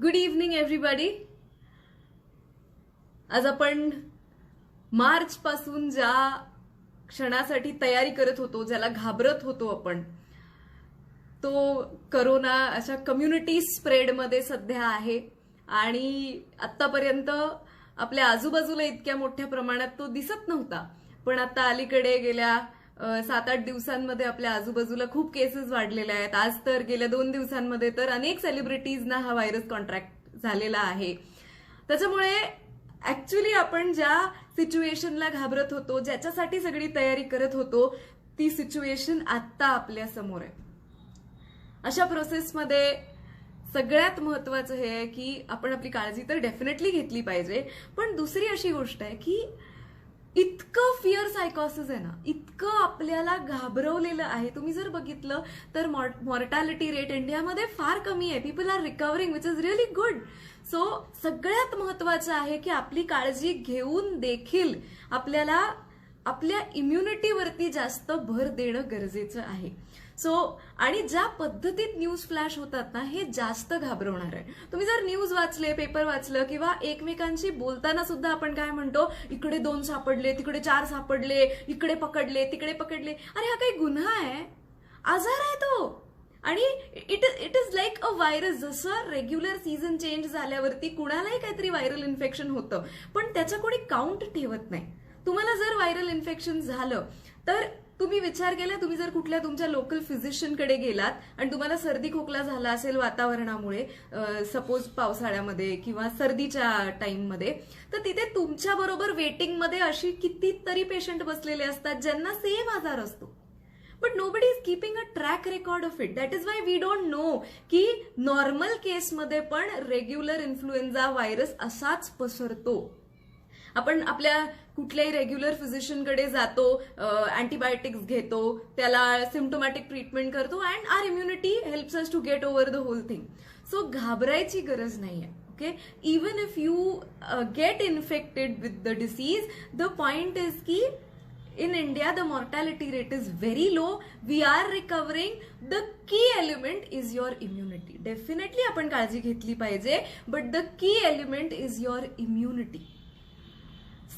Good evening everybody. आज आपण मार्च पासून ज्या क्षणासाठी तयारी करत होतो, ज्याला घाबरत होतो आपण, तो करोना अशा कम्युनिटी स्प्रेडमध्ये सध्या आहे आणि आतापर्यंत आपल्या आजूबाजूला इतक्या मोठ्या प्रमाणात तो दिसत नव्हता. पण आता अलीकडे गेल्या 7-8 दिवसांमध्ये आपल्या आजूबाजूला खूप केसेस वाढलेल्या आहेत. आज तर गेल्या 2 दिवसांमध्ये तर अनेक सेलिब्रिटीजना हा व्हायरस कॉन्ट्रॅक्ट झालेला आहे. त्याच्यामुळे ऍक्च्युली आपण ज्या सिच्युएशनला घाबरत होतो, ज्याच्यासाठी सगळी तयारी करत होतो, ती सिच्युएशन आत्ता आपल्या समोर आहे. अशा प्रोसेसमध्ये सगळ्यात महत्वाचं हे आहे की आपण आपली काळजी तर डेफिनेटली घेतली पाहिजे, पण दुसरी अशी गोष्ट आहे की इतकं फिअर सायकॉसिस आहे ना, इतकं आपल्याला घाबरवलेलं आहे. तुम्ही जर बघितलं तर मॉर्टॅलिटी रेट इंडियामध्ये फार कमी आहे. People are recovering, which is really good. So सगळ्यात महत्वाचं आहे की आपली काळजी घेऊन देखील आपल्याला आपल्या इम्युनिटीवरती जास्त भर देणं गरजेचं आहे. सो आणि ज्या पद्धतीत न्यूज फ्लॅश होतात ना, हे जास्त घाबरवणार आहे. तुम्ही जर न्यूज वाचले, पेपर वाचलं किंवा एकमेकांशी बोलताना सुद्धा आपण काय म्हणतो, इकडे 2 सापडले, तिकडे 4 सापडले, इकडे पकडले, तिकडे पकडले. अरे हा काही गुन्हा आहे? आजार आहे तो. आणि it is like a virus. जसं रेग्युलर सीझन चेंज झाल्यावरती कुणालाही काहीतरी व्हायरल इन्फेक्शन होतं, पण त्याचा कोणी काउंट ठेवत नाही. तुम्हाला जर व्हायरल इन्फेक्शन झालं तर तुम्ही विचार केला, तुम्ही जर कुठल्या तुमच्या लोकल फिजिशियनकडे गेलात आणि तुम्हाला सर्दी खोकला झाला असेल वातावरणामुळे, सपोज पावसाळ्यामध्ये किंवा सर्दीच्या टाइममध्ये, तर तिथे तुमच्या बरोबर वेटिंगमध्ये अशी कितीतरी पेशंट बसलेले असतात ज्यांना सेम आजार असतो. But nobody is keeping a track record of it. That is why we don't know की नॉर्मल केसमध्ये पण रेग्युलर इन्फ्लुएन्झा व्हायरस असाच पसरतो. आपण आपल्या कुठल्याही रेग्युलर फिजिशियनकडे जातो, अँटीबायोटिक्स घेतो, त्याला सिम्प्टोमॅटिक ट्रीटमेंट करतो and our immunity helps us to get over the whole thing. So घाबरायची गरज नाहीये. Okay, even if you get infected with the disease, the point is की in India the mortality rate is very low. We are recovering. The key element is your immunity. Definitely आपण काळजी घेतली पाहिजे, but the key element is your immunity.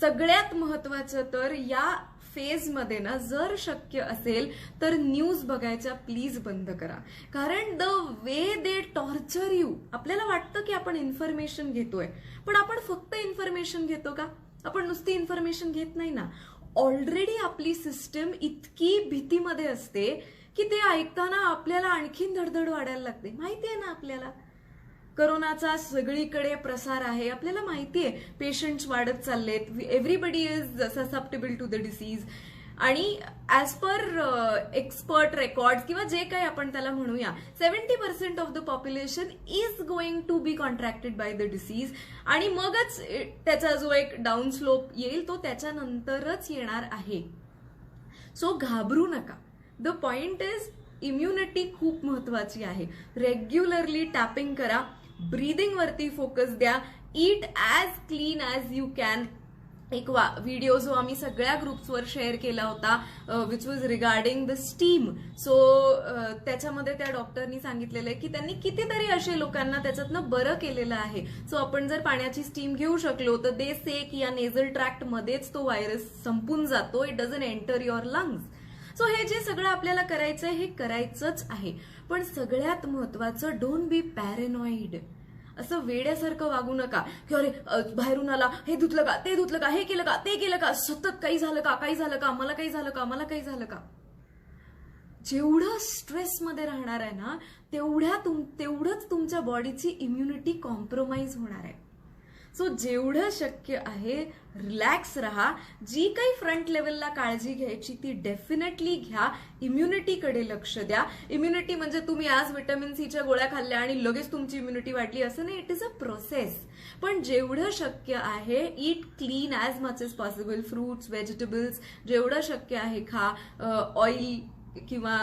सगळ्यात महत्वाचं तर या phase मध्ये ना, जर शक्य असेल तर न्यूज बघायच्या प्लीज बंद करा. कारण the way they torture you, आपल्याला वाटतं की आपण इन्फॉर्मेशन घेतोय, पण आपण फक्त इन्फॉर्मेशन घेतो का? आपण नुसती इन्फॉर्मेशन घेत नाही ना. ऑलरेडी आपली सिस्टम इतकी भीतीमध्ये असते की ते ऐकताना आपल्याला आणखीन धडधड वाढायला लागते. माहिती आहे ना आपल्याला करोनाचा सगळीकडे प्रसार आहे, आपल्याला माहिती आहे पेशंट्स वाढत चाललेत, everybody is susceptible to the disease. आणि ॲज पर एक्सपर्ट रेकॉर्ड किंवा जे काही आपण त्याला म्हणूया, 70% of the population is going to be contracted by the disease. आणि मगच त्याचा जो एक डाऊन स्लोप येईल तो त्याच्यानंतरच येणार आहे. सो घाबरू नका. द पॉइंट इज इम्युनिटी खूप महत्वाची आहे. रेग्युलरली टॅपिंग करा, ब्रीदिंग वरती फोकस द्या, eat as clean as you can. एक व्हिडिओ जो आम्ही सगळ्या ग्रुप्सवर शेअर केला होता, which was regarding the steam. So त्याच्यामध्ये त्या डॉक्टरनी सांगितलेलं आहे की त्यांनी कितीतरी असे लोकांना त्याच्यातनं बरं केलेलं आहे. सो आपण जर पाण्याची स्टीम घेऊ शकलो तर दे से की या नेझल ट्रॅक्ट मध्येच तो व्हायरस संपून जातो. It doesn't enter your lungs. So हे जे सगळं आपल्याला करायचंय हे करायचंच आहे. पण सगळ्यात महत्वाचं, डोंट बी पॅरेनॉइड. असं वेड्यासारखं वागू नका की अरे बाहेरून आला, हे धुतलं का, ते धुतलं का, हे केलं का, ते केलं का, सतत काही झालं का, काही झालं का, मला काही झालं का, मला काही झालं का. जेवढं स्ट्रेसमध्ये राहणार आहे ना, तेवढंच तुमच्या बॉडीची इम्युनिटी कॉम्प्रोमाइज होणार आहे. सो जेवढं शक्य आहे रिलॅक्स राहा. जी काही फ्रंट लेवलला काळजी घ्यायची ती डेफिनेटली घ्या. इम्युनिटीकडे लक्ष द्या. इम्युनिटी म्हणजे तुम्ही आज व्हिटॅमिन सीच्या गोळ्या खाल्ल्या आणि लगेच तुमची इम्युनिटी वाढली असं नाही. It is a process. पण जेवढं शक्य आहे eat clean as much as possible. Fruits, vegetables जेवढं शक्य आहे खा. ऑइल किंवा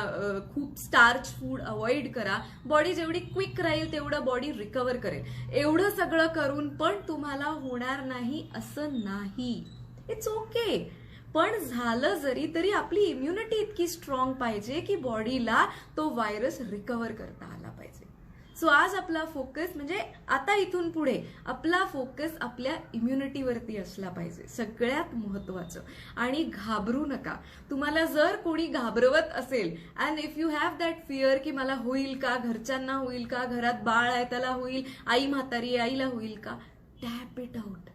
खूप स्टार्च फूड अवॉइड करा. बॉडी जेवढी क्विक राहील तेवढं बॉडी रिकव्हर करेल. एवढं सगळं करून पण तुम्हाला होणार नाही असं नाही. It's okay. पण झालं जरी तरी आपली इम्युनिटी इतकी स्ट्रॉंग पाहिजे की बॉडीला तो व्हायरस रिकव्हर करता आला पाहिजे. सो आज आपला फोकस म्हणजे आता इथून पुढे आपला फोकस आपल्या इम्युनिटीवरती असला पाहिजे, सगळ्यात महत्वाचं. आणि घाबरू नका. तुम्हाला जर कोणी घाबरवत असेल and if you have that fear की मला होईल का, घरच्यांना होईल का, घरात बाळ आहे त्याला होईल, आई म्हातारी आहे आईला होईल का, टॅप इट आउट.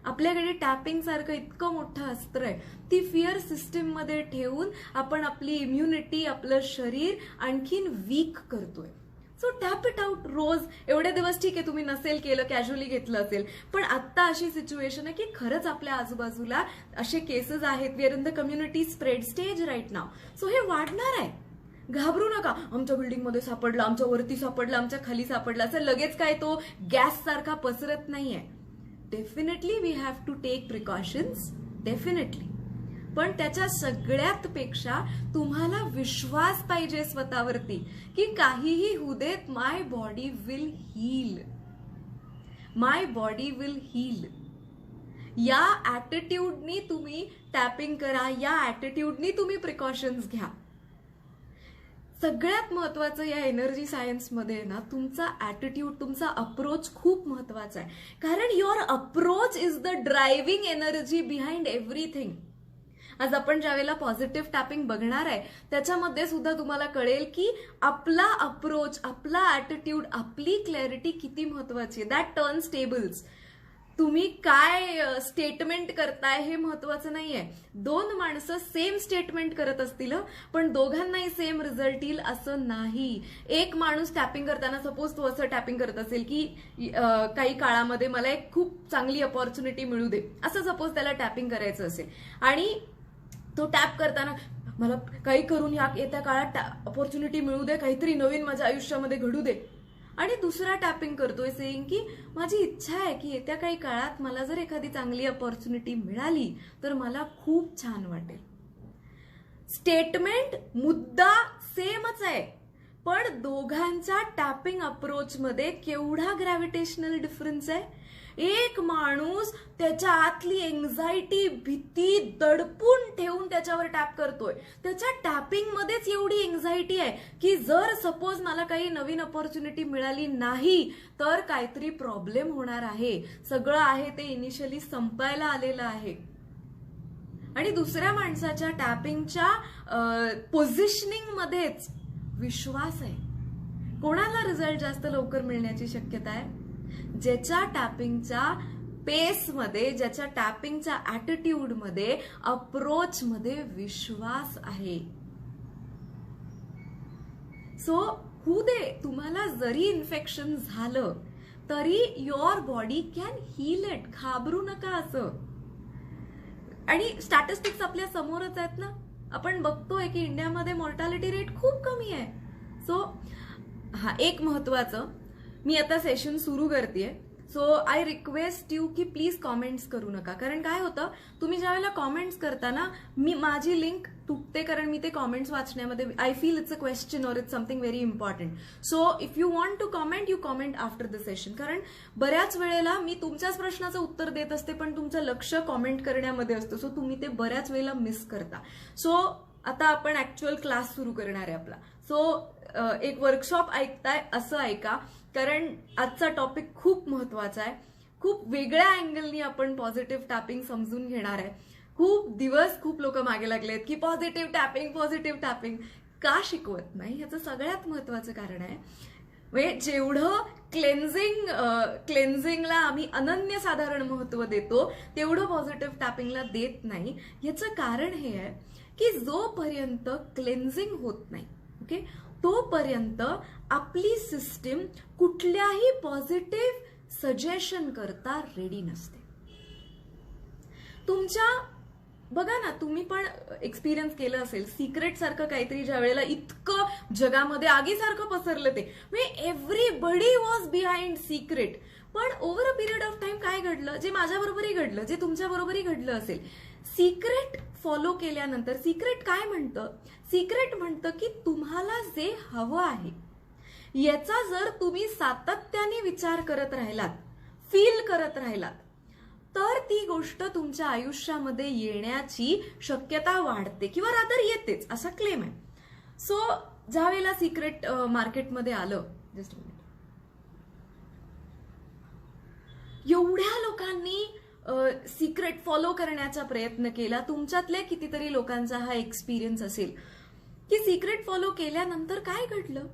आपल्याकडे टॅपिंग सारखं इतकं मोठं अस्त्र आहे. ती फिअर सिस्टीम मध्ये ठेवून आपण आपली इम्युनिटी, आपलं शरीर आणखीन वीक करतोय. सो टॅप इट आउट रोज. एवढे दिवस ठीक आहे तुम्ही नसेल केलं, कॅज्युअली घेतलं असेल, पण आता अशी सिच्युएशन आहे की खरंच आपल्या आजूबाजूला असे केसेस आहेत. We are in the community spread stage right now. So हे वाढणार आहे. घाबरू नका. आमच्या बिल्डिंगमध्ये सापडला, आमच्या वरती सापडला, आमच्या खाली सापडला, असं लगेच काय तो गॅस सारखा पसरत नाहीये. Definitely we have to take precautions, definitely. पण त्याच्या सगळ्यात पेक्षा तुम्हाला विश्वास पाहिजे स्वतःवरती की काहीही होऊ देत, my body will heal, my body will heal. या ऍटिट्यूडनी तुम्ही टॅपिंग करा, या ऍटिट्यूडनी तुम्ही प्रिकॉशन्स घ्या. सगळ्यात महत्वाचं या एनर्जी सायन्समध्ये ना तुमचा ऍटिट्यूड, तुमचा अप्रोच खूप महत्वाचा आहे. कारण your approach is the driving energy behind everything. आज आपण ज्यावेळेला पॉझिटिव्ह टॅपिंग बघणार आहे त्याच्यामध्ये सुद्धा तुम्हाला कळेल की आपला अप्रोच, आपला ऍटिट्यूड, आपली क्लॅरिटी किती महत्वाची आहे. That turns tables. तुम्ही काय स्टेटमेंट करताय हे महत्वाचं नाहीये. दोन माणसं सेम स्टेटमेंट करत असतील पण दोघांनाही सेम रिझल्ट येईल असं नाही. एक माणूस टॅपिंग करताना सपोज तो असं टॅपिंग करत असेल की काही काळामध्ये मला एक खूप चांगली अपॉर्च्युनिटी मिळू दे, असं सपोज त्याला टॅपिंग करायचं असेल आणि तो टॅप करताना मला काही करून येत्या काळात अपॉर्च्युनिटी मिळू दे, काहीतरी नवीन माझ्या आयुष्यामध्ये घडू दे. आणि दुसरा टॅपिंग करतोय सेइंग की माझी इच्छा आहे की येत्या काही काळात मला जर एखादी चांगली अपॉर्च्युनिटी मिळाली तर मला खूप छान वाटेल. स्टेटमेंट, मुद्दा सेमच आहे पण दोघांच्या टॅपिंग अप्रोचमध्ये केवढा ग्रॅव्हिटेशनल डिफरन्स आहे. एक माणूस त्याच्या आतली एन्झायटी, भीती दडपून ठेवून त्याच्यावर टॅप करतोय. त्याच्या टॅपिंग मध्येच एवढी एन्झायटी आहे की जर सपोज मला काही नवीन अपॉर्च्युनिटी मिळाली नाही तर काहीतरी प्रॉब्लेम होणार आहे. सगळं आहे ते इनिशियली संपायला आलेलं आहे. आणि दुसऱ्या माणसाच्या टॅपिंगच्या पोझिशनिंग मध्येच विश्वास आहे. कोणाला रिझल्ट जास्त लवकर मिळण्याची शक्यता आहे? ज्याच्या टॅपिंगच्या पेसमध्ये, ज्याच्या टॅपिंगच्या ऍटिट्यूडमध्ये, अप्रोचमध्ये विश्वास आहे. सो होऊ दे, तुम्हाला जरी इन्फेक्शन झालं तरी your body can heal it. घाबरू नका असं. आणि स्टॅटिस्टिक्स आपल्या समोरच आहेत ना. आपण बघतोय की इंडियामध्ये मॉर्टॅलिटी रेट खूप कमी आहे. सो हा एक महत्वाचं, मी आता सेशन सुरू करतेय. सो आय रिक्वेस्ट यू की प्लीज कॉमेंट्स करू नका. कारण काय होतं, तुम्ही ज्यावेळेला कॉमेंट्स करता ना, माझी लिंक तुटते कारण मी ते कॉमेंट्स वाचण्यामध्ये I feel it's a question और it's something very important. So if you want to comment, you comment after the session. कारण बऱ्याच वेळेला मी तुमच्याच प्रश्नाचं उत्तर देत असते पण तुमचं लक्ष कॉमेंट करण्यामध्ये असतं. सो तुम्ही ते बऱ्याच वेळेला मिस करता. सो आता आपण ऍक्च्युअल क्लास सुरू करणार आहे आपला. सो एक वर्कशॉप ऐकताय असं ऐका, कारण आजचा टॉपिक खूप महत्वाचा आहे. खूप वेगळ्या अँगलनी आपण पॉझिटिव्ह टॅपिंग समजून घेणार आहे. खूप दिवस खूप लोक मागे लागलेत की पॉझिटिव्ह टॅपिंग, पॉझिटिव्ह टॅपिंग का शिकवत नाही, ह्याचं सगळ्यात महत्वाचं कारण आहे. म्हणजे जेवढं क्लेन्झिंगला आम्ही अनन्यसाधारण महत्व देतो तेवढं पॉझिटिव्ह टॅपिंगला देत नाही. याचं कारण हे आहे की जोपर्यंत क्लेन्झिंग होत नाही, ओके, तोपर्यंत आपली सिस्टीम कुठल्याही पॉझिटिव्ह सजेशन करता रेडी नसते. तुमच्या बघा ना, तुम्ही पण एक्सपिरियन्स केलं असेल, सिक्रेट सारखं काहीतरी ज्या वेळेला इतकं जगामध्ये आगीसारखं पसरलं ते, म्हणजे एव्हरीबडी वॉज बिहाइंड सिक्रेट. पण over a period of time काय घडलं, जे माझ्याबरोबरही घडलं, जे तुमच्याबरोबरही घडलं असेल, सिक्रेट फॉलो केल्यानंतर सिक्रेट काय म्हणतं? सिक्रेट म्हणतं की तुम्हाला जे हवं आहे याचा जर तुम्ही सातत्याने विचार करत राहिलात, फील करत राहिलात, तर ती गोष्ट तुमच्या आयुष्यामध्ये येण्याची शक्यता वाढते किंवा रादर येतेच, असा क्लेम आहे. सो ज्या वेळेला सिक्रेट मार्केटमध्ये आलं जस्ट मिनिट. एवढ्या लोकांनी सिक्रेट फॉलो करण्याचा प्रयत्न केला. तुमच्यातल्या कितीतरी लोकांचा हा एक्सपिरियन्स असेल की सिक्रेट फॉलो केल्यानंतर काय घडलं,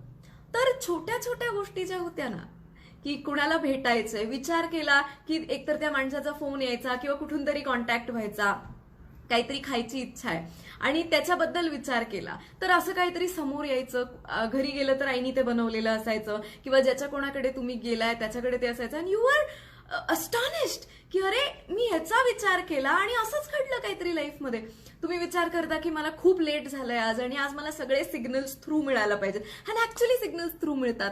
तर छोट्या छोट्या गोष्टी ज्या होत्या ना, की कुणाला भेटायचंय, विचार केला की एकतर त्या माणसाचा फोन यायचा किंवा कुठून तरी कॉन्टॅक्ट व्हायचा, काहीतरी खायची इच्छा आहे आणि त्याच्याबद्दल विचार केला तर असं काहीतरी समोर यायचं. घरी गेलं तर आईनी ते बनवलेलं असायचं किंवा ज्याच्या कोणाकडे तुम्ही गेलाय त्याच्याकडे ते असायचं आणि यू आर अस्टॉनिश्ड की अरे मी ह्याचा विचार केला आणि असंच घडलं काहीतरी लाईफमध्ये. तुम्ही विचार करता की मला खूप लेट झालंय आज आणि आज मला सगळे सिग्नल्स थ्रू मिळायला पाहिजे आणि ऍक्च्युली सिग्नल्स थ्रू मिळतात.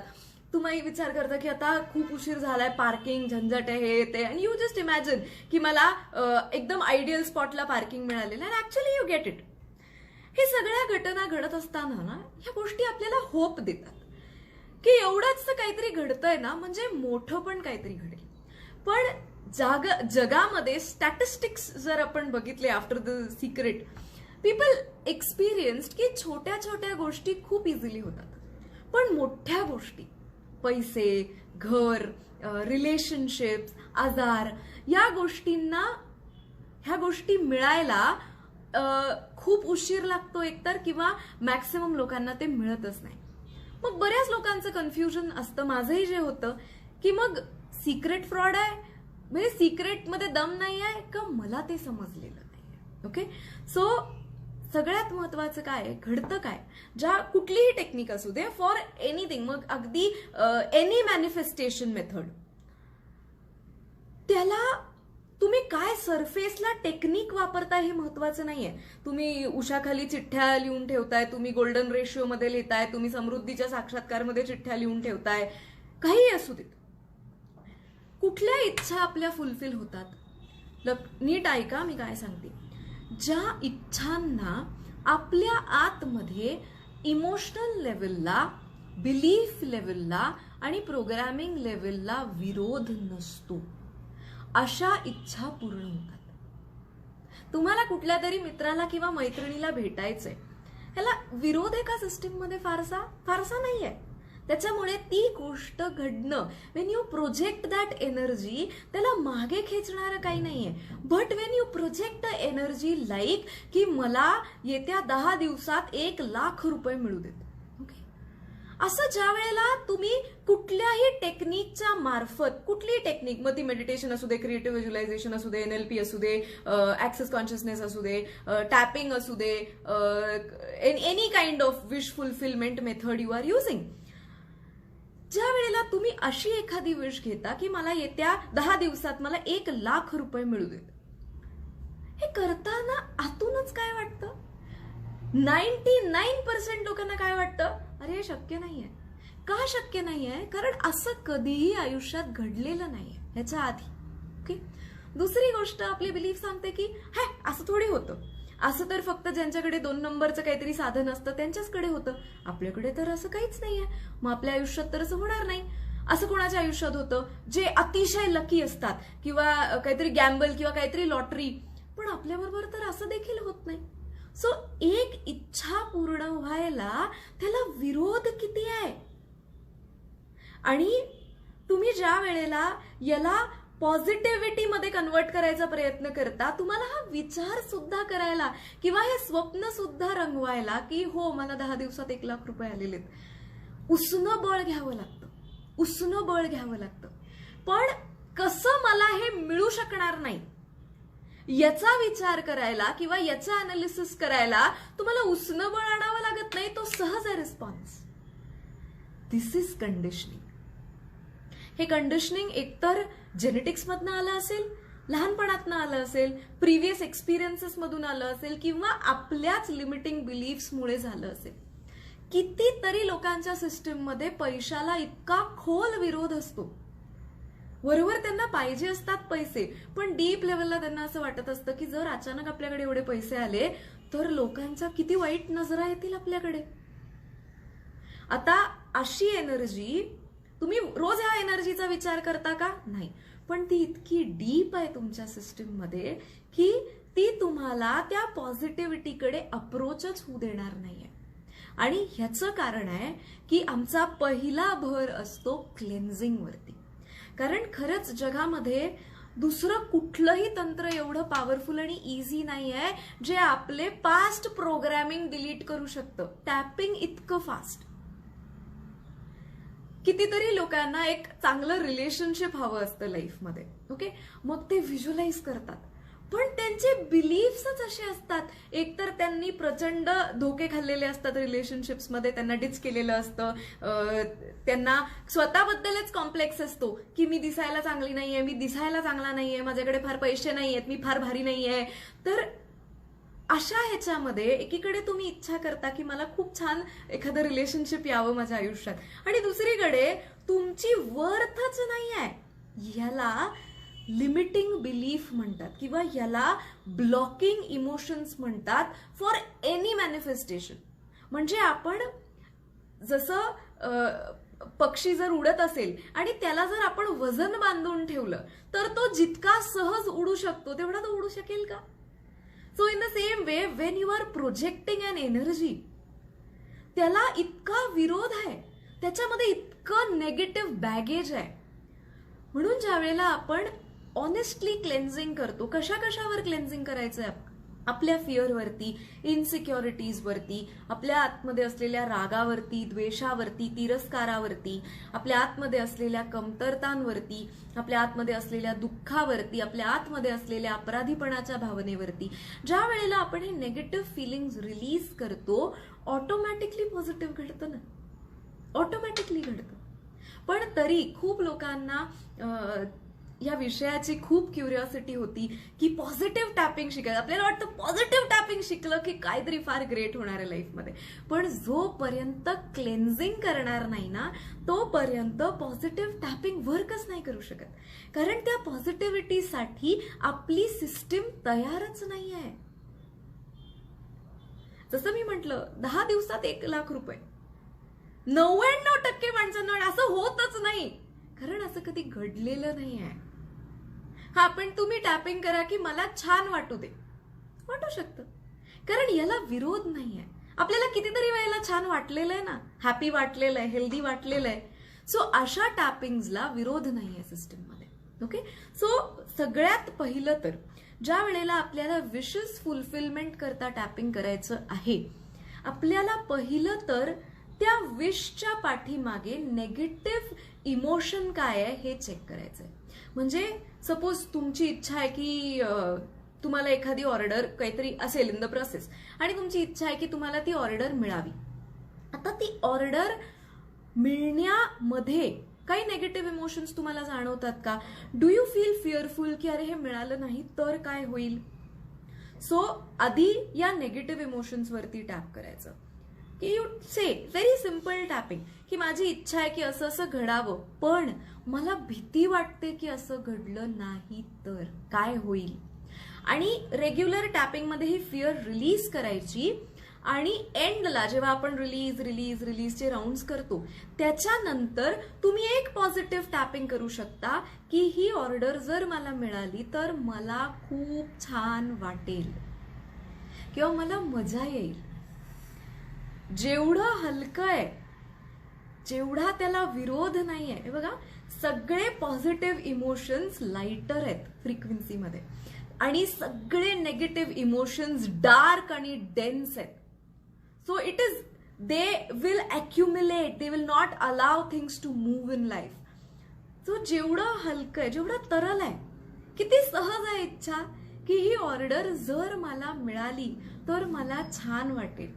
तुम्ही विचार करता की आता खूप उशीर झालाय, पार्किंग झंझट आहे, हे ते, आणि यू जस्ट इमॅजिन की मला एकदम आयडियल स्पॉटला पार्किंग मिळालेलं आहे, ऍक्च्युली यू गेट इट. हे सगळ्या घटना घडत असताना ना ह्या गोष्टी आपल्याला होप देतात की एवढंच काहीतरी घडतंय ना, म्हणजे मोठं पण काहीतरी घडेल. पण जगामध्ये स्टॅटिस्टिक्स जर आपण बघितले after the secret, people experienced की छोट्या छोट्या गोष्टी खूप इझिली होतात, पण मोठ्या गोष्टी, पैसे, घर, रिलेशनशिप्स, आजार, ह्या गोष्टी मिळायला खूप उशीर लागतो एकतर, किंवा मॅक्सिमम लोकांना ते मिळतच नाही. मग बऱ्याच लोकांचं कन्फ्युजन असतं, माझंही जे होतं की मग सिक्रेट फ्रॉड आहे म्हणजे सिक्रेटमध्ये दम नाही आहे का, मला ते समजलेलं नाही. ओके, सो सगळ्यात महत्वाचं काय घडतं काय, ज्या कुठलीही टेक्निक असू दे फॉर एनिथिंग, मग अगदी एनी मॅनिफेस्टेशन मेथड, त्याला तुम्ही काय सरफेसला टेक्निक वापरताय हे महत्वाचं नाहीये. तुम्ही उशाखाली चिठ्ठ्या लिहून ठेवताय, तुम्ही गोल्डन रेशिओ मध्ये लिहिताय, तुम्ही समृद्धीच्या साक्षात्कारमध्ये चिठ्ठ्या लिहून ठेवताय, काही असू देत. कुठल्या इच्छा आपल्या फुलफिल होतात, नीट ऐका मी काय सांगते. ज्या इच्छांना आपल्या आतमध्ये इमोशनल लेवलला, बिलीफ लेवलला आणि प्रोग्रामिंग लेवलला विरोध नसतो, अशा इच्छा पूर्ण होतात. तुम्हाला कुठल्या तरी मित्राला किंवा मैत्रिणीला भेटायचंय, ह्याला विरोध आहे का सिस्टीममध्ये? फारसा नाहीये. त्याच्यामुळे ती गोष्ट घडणं, when you project that energy, त्याला मागे खेचणारं काही नाहीये. But when you project a energy like की मला येत्या 10 दिवसात 1,00,000 रुपये मिळू देत, ओके, असं ज्या वेळेला तुम्ही कुठल्याही टेक्निकच्या मार्फत, कुठलीही टेक्निक, मग ती मेडिटेशन असू दे, क्रिएटिव्ह व्हिज्युअलायझेशन असू दे, एनएलपी असू दे, ऍक्सेस कॉन्शियसनेस असू दे, टॅपिंग असू दे, any kind of wish fulfilment method you are using, ज्या वेळेला तुम्ही अशी एखादी विश घेता की मला येत्या 10 दिवसात मला 1,00,000 रुपये मिळू देत, हे करताना आतूनच काय वाटतं? 99% लोकांना काय वाटतं? अरे हे शक्य नाहीये. का शक्य नाहीये? कारण असं कधीही आयुष्यात घडलेलं नाहीये ह्याच्या आधी. ओके, दुसरी गोष्ट, आपली बिलीफ सांगते की हे असं थोडी होतं, असं तर फक्त ज्यांच्याकडे 2 नंबरचं काहीतरी साधन असतं त्यांच्याचकडे होतं, आपल्याकडे तर असं काहीच नाहीये, मग आपल्या आयुष्यात तर असं होणार नाही. असं कोणाच्या आयुष्यात होतं जे अतिशय लकी असतात किंवा काहीतरी गॅम्बल किंवा काहीतरी लॉटरी, पण आपल्याबरोबर तर असं देखील होत नाही. सो एक इच्छा पूर्ण व्हायला त्याला विरोध किती आहे. आणि तुम्ही ज्या वेळेला याला पॉझिटिव्हिटी मध्ये कन्वर्ट करायचा प्रयत्न करता, तुम्हाला हा विचार सुद्धा करायला किंवा हे स्वप्न सुद्धा रंगवायला की हो मला 10 दिवसात 1,00,000 रुपये आलेले, उसनं बळ घ्यावं लागतं. पण कसं मला हे मिळू शकणार नाही याचा विचार करायला किंवा याचा अनालिसिस करायला तुम्हाला उसनं बळ आणावं लागत नाही, तो सहज आहे रिस्पॉन्स. This is conditioning. हे कंडिशनिंग एकतर जेनेटिक्स मधनं आलं असेल, लहानपणातनं आलं असेल, प्रिव्हियस एक्सपिरियन्सेस मधून आलं असेल, किंवा आपल्याच लिमिटिंग बिलीफ्समुळे झालं असेल. कितीतरी लोकांच्या सिस्टीममध्ये पैशाला इतका खोल विरोध असतो. बरोबर त्यांना पाहिजे असतात पैसे, पण डीप लेवलला त्यांना असं वाटत असतं की जर अचानक आपल्याकडे एवढे पैसे आले तर लोकांच्या किती वाईट नजरा येतील आपल्याकडे. आता अशी एनर्जी तुम्ही रोज ह्या एनर्जीचा विचार करता का? नाही, पण ती इतकी डीप आहे तुमच्या सिस्टीममध्ये की ती तुम्हाला त्या पॉझिटिव्हिटीकडे अप्रोचच होऊ देणार नाहीये. आणि ह्याचं कारण आहे की आमचा पहिला भर असतो क्लेन्झिंग वरती. कारण खरंच जगामध्ये दुसरं कुठलंही तंत्र एवढं पॉवरफुल आणि इझी नाही आहे जे आपले पास्ट प्रोग्रॅमिंग डिलीट करू शकतं. टॅपिंग इतकं फास्ट. कितीतरी लोकांना एक चांगलं रिलेशनशिप हवं असतं लाईफमध्ये, ओके, मग ते व्हिज्युअलाइज करतात, पण त्यांचे बिलीफ्सच असे असतात. एकतर त्यांनी प्रचंड धोके खाल्लेले असतात रिलेशनशिप्समध्ये, त्यांना डिच केलेलं असतं, त्यांना स्वतःबद्दलच कॉम्प्लेक्स असतो की मी दिसायला चांगली नाहीये, मी दिसायला चांगला नाहीये, माझ्याकडे फार पैसे नाहीयेत, मी फार भारी नाहीये. तर अशा ह्याच्यामध्ये एकीकडे तुम्ही इच्छा करता की मला खूप छान एखादं रिलेशनशिप यावं माझ्या आयुष्यात, आणि दुसरीकडे तुमची वर्थच नाही आहे. ह्याला लिमिटिंग बिलीफ म्हणतात किंवा याला ब्लॉकिंग इमोशन्स म्हणतात फॉर एनी मॅनिफेस्टेशन. म्हणजे आपण जसं पक्षी जर उडत असेल आणि त्याला जर आपण वजन बांधून ठेवलं तर तो जितका सहज उडू शकतो तेवढा तो उडू शकेल का? So in the same way when you are projecting an energy, त्याला इतका विरोध आहे, त्याच्यामध्ये इतकं नेगेटिव्ह बॅगेज आहे. म्हणून ज्या वेळेला आपण ऑनेस्टली क्लेन्झिंग करतो, कशा कशावर क्लेन्झिंग करायचं आहे? आपल्या फिअरवरती, इनसिक्युरिटीजवरती, आपल्या आतमध्ये असलेल्या रागावरती, द्वेषावरती, तिरस्कारावरती, आपल्या आतमध्ये असलेल्या कमतरतांवरती, आपल्या आतमध्ये असलेल्या दुःखावरती, आपल्या आतमध्ये असलेल्या अपराधीपणाच्या भावनेवरती. ज्या वेळेला आपण हे नेगेटिव्ह फिलिंग्स रिलीज करतो, ऑटोमॅटिकली पॉझिटिव्ह घडतं ना, ऑटोमॅटिकली घडतं. पण तरी खूप लोकांना या विषयाची खूप क्युरिओसिटी होती की पॉझिटिव्ह टॅपिंग शिकायचं. आपल्याला वाटतं पॉझिटिव्ह टॅपिंग शिकलं की काहीतरी फार ग्रेट होणार आहे लाईफमध्ये, पण जोपर्यंत क्लेन्झिंग करणार नाही ना तोपर्यंत पॉझिटिव्ह टॅपिंग वर्कच नाही करू शकत. कारण त्या पॉझिटिव्हिटीसाठी आपली सिस्टीम तयारच नाही आहे. जसं मी म्हटलं 10 दिवसात 1 लाख रुपये, 99% माणसांना असं होतच नाही, कारण असं कधी घडलेलं नाही आहे. हा, पण तुम्ही टॅपिंग करा की मला छान वाटू दे, वाटू शकतं, कारण याला विरोध नाही आहे. आपल्याला कितीतरी वेळेला छान वाटलेलं आहे ना, हॅपी वाटलेलं आहे, हेल्दी वाटलेलं आहे. सो अशा टॅपिंग्सला विरोध नाही आहे सिस्टीममध्ये. ओके, सो सगळ्यात पहिलं तर ज्या वेळेला आपल्याला विशेस फुलफिलमेंट करता टॅपिंग करायचं आहे, आपल्याला पहिलं तर त्या विशच्या पाठीमागे नेगेटिव्ह इमोशन काय आहे हे चेक करायचंय. म्हणजे सपोज तुमची इच्छा आहे की तुम्हाला एखादी ऑर्डर काहीतरी असेल इन द प्रोसेस आणि तुमची इच्छा आहे की तुम्हाला ती ऑर्डर मिळावी. आता ती ऑर्डर मिळण्यामध्ये काही नेगेटिव्ह इमोशन्स तुम्हाला जाणवतात का? डू यू फील फिअरफुल की अरे हे मिळालं नाही तर काय होईल? सो आधी या नेगेटिव्ह इमोशन्स वरती टॅप करायचं की you say very simple tapping की माझी इच्छा आहे की असं असं घडावं, पण मला भीती वाटते की असं घडलं नाही तर काय होईल. आणि रेग्युलर टॅपिंग मध्ये ही फिअर रिलीज करायची आणि एंडला जेव्हा आपण रिलीजचे राउंड्स करतो त्याच्यानंतर तुम्ही एक पॉझिटिव्ह टॅपिंग करू शकता की ही ऑर्डर जर मला मिळाली तर मला खूप छान वाटेल किंवा मला मजा येईल. जेवढं हलकं आहे, जेवढा त्याला विरोध नाही आहे, बघा सगळे पॉझिटिव्ह इमोशन्स लाइटर आहेत फ्रिक्वेन्सीमध्ये आणि सगळे नेगेटिव्ह इमोशन्स डार्क आणि डेन्स आहेत. So it is they will accumulate, they will not allow things to move in life. So जेवढं हलकं आहे, जेवढं तरल आहे, किती सहज आहे इच्छा की ही ऑर्डर जर मला मिळाली तर मला छान वाटेल.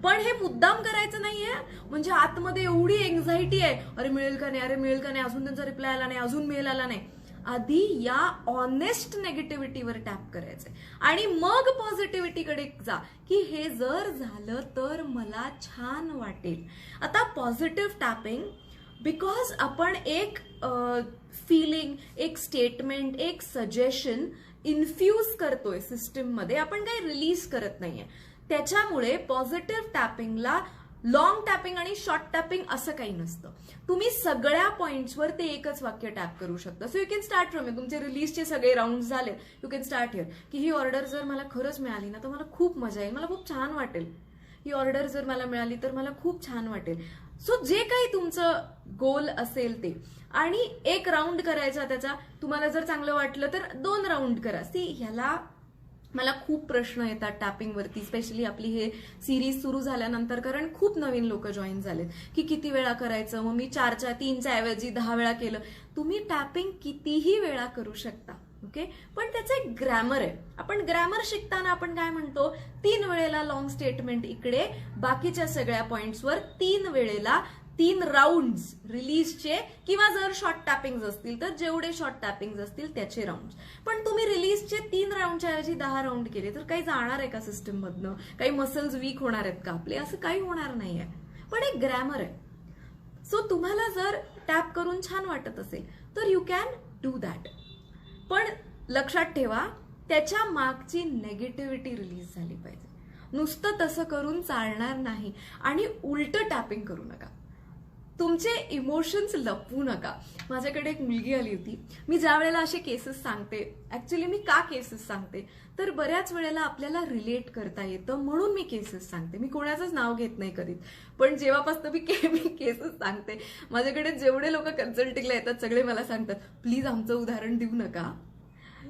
पण हे मुद्दाम करायचं नाहीये, म्हणजे आतमध्ये एवढी एन्झायटी आहे, अरे मिळेल का नाही, अरे मिळेल का नाही, अजून त्यांचा रिप्लाय आला नाही, अजून मेल आला नाही. आधी या ऑनेस्ट नेगेटिव्हिटीवर टॅप करायचंय आणि मग पॉझिटिव्हिटीकडे जा की हे जर झालं तर मला छान वाटेल. आता पॉझिटिव्ह टॅपिंग बिकॉज आपण एक फिलिंग, एक स्टेटमेंट, एक सजेशन इन्फ्यूज करतोय सिस्टीममध्ये, आपण काही रिलीज करत नाहीये. त्याच्यामुळे पॉझिटिव्ह टॅपिंगला लॉंग टॅपिंग आणि शॉर्ट टॅपिंग असं काही नसतं. तुम्ही सगळ्या पॉइंट्सवर ते एकच वाक्य टॅप करू शकता. So you can start from here. तुमचे रिलीजचे सगळे राउंड झाले, यू कॅन स्टार्ट हिअर की ही ऑर्डर जर मला खरंच मिळाली ना तर मला खूप मजा येईल, मला खूप छान वाटेल ही ऑर्डर जर मला मिळाली तर मला खूप छान वाटेल. सो जे काही तुमचं गोल असेल ते, आणि 1 राऊंड करायचा त्याचा. तुम्हाला जर चांगलं वाटलं तर 2 राऊंड करा. ह्याला मला खूप प्रश्न येतात टॅपिंगवरती, स्पेशली आपली हे सिरीज सुरू झाल्यानंतर, कारण खूप नवीन लोक जॉईन झालेत की किती वेळा करायचं. मग मी 3च्या ऐवजी 10 वेळा केलं. तुम्ही टॅपिंग कितीही वेळा करू शकता, ओके. पण त्याचं एक ग्रॅमर आहे. आपण ग्रॅमर शिकताना आपण काय म्हणतो, 3 वेळेला लॉंग स्टेटमेंट इकडे, बाकीच्या सगळ्या पॉइंट्सवर 3 वेळेला 3 राऊंड्स रिलीजचे, किंवा जर शॉर्ट टॅपिंग असतील तर जेवढे शॉर्ट टॅपिंग असतील त्याचे राऊंड. पण तुम्ही रिलीजचे 3 राऊंडच्या ऐवजी 10 राऊंड केले तर काही जाणार आहे का सिस्टम मधनं? काही मसल्स वीक होणार आहेत का आपले? असं काही होणार नाहीये. पण एक ग्रॅमर आहे. सो तुम्हाला जर टॅप करून छान वाटत असेल तर यू कॅन डू दॅट. पण लक्षात ठेवा, त्याच्या मागची नेगेटिव्हिटी रिलीज झाली पाहिजे. नुसतं तसं करून चालणार नाही. आणि उलट टॅपिंग करू नका. तुमचे इमोशन्स लपवू नका. माझ्याकडे एक मुलगी आली होती. मी ज्या वेळेला असे केसेस सांगते, ऍक्च्युली मी का केसेस सांगते तर बऱ्याच वेळेला आपल्याला रिलेट करता येतं म्हणून मी केसेस सांगते. मी कोणाचंच नाव घेत नाही कधीच, पण जेव्हापासून मी केसेस सांगते, माझ्याकडे जेवढे लोक कन्सल्टिंगला येतात सगळे मला सांगतात, प्लीज आमचं उदाहरण देऊ नका.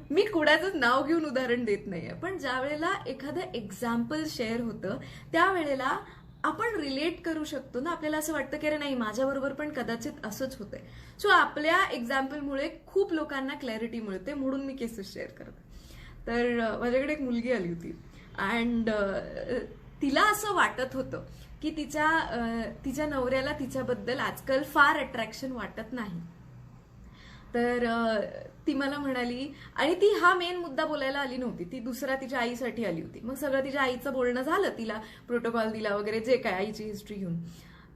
मी कुणाचंच नाव घेऊन उदाहरण देत नाहीये, पण ज्या वेळेला एखादं एक्झाम्पल शेअर होतं त्यावेळेला आपण रिलेट करू शकतो ना. आपल्याला असं वाटतं की अरे नाही, माझ्याबरोबर पण कदाचित असंच होतंय. सो आपल्या एक्झाम्पलमुळे खूप लोकांना क्लॅरिटी मिळते, म्हणून मी केसेस शेअर करते. तर माझ्याकडे एक मुलगी आली होती अँड तिला असं वाटत होतं की तिच्या नवऱ्याला तिच्याबद्दल आजकाल फार अट्रॅक्शन वाटत नाही. तर ती मला म्हणाली, आणि ती हा मेन मुद्दा बोलायला आली नव्हती, ती दुसरा तिच्या आईसाठी आली होती. मग सगळं तिच्या आईचं बोलणं झालं, तिला प्रोटोकॉल दिला वगैरे, जे काय आईची हिस्ट्री घेऊन.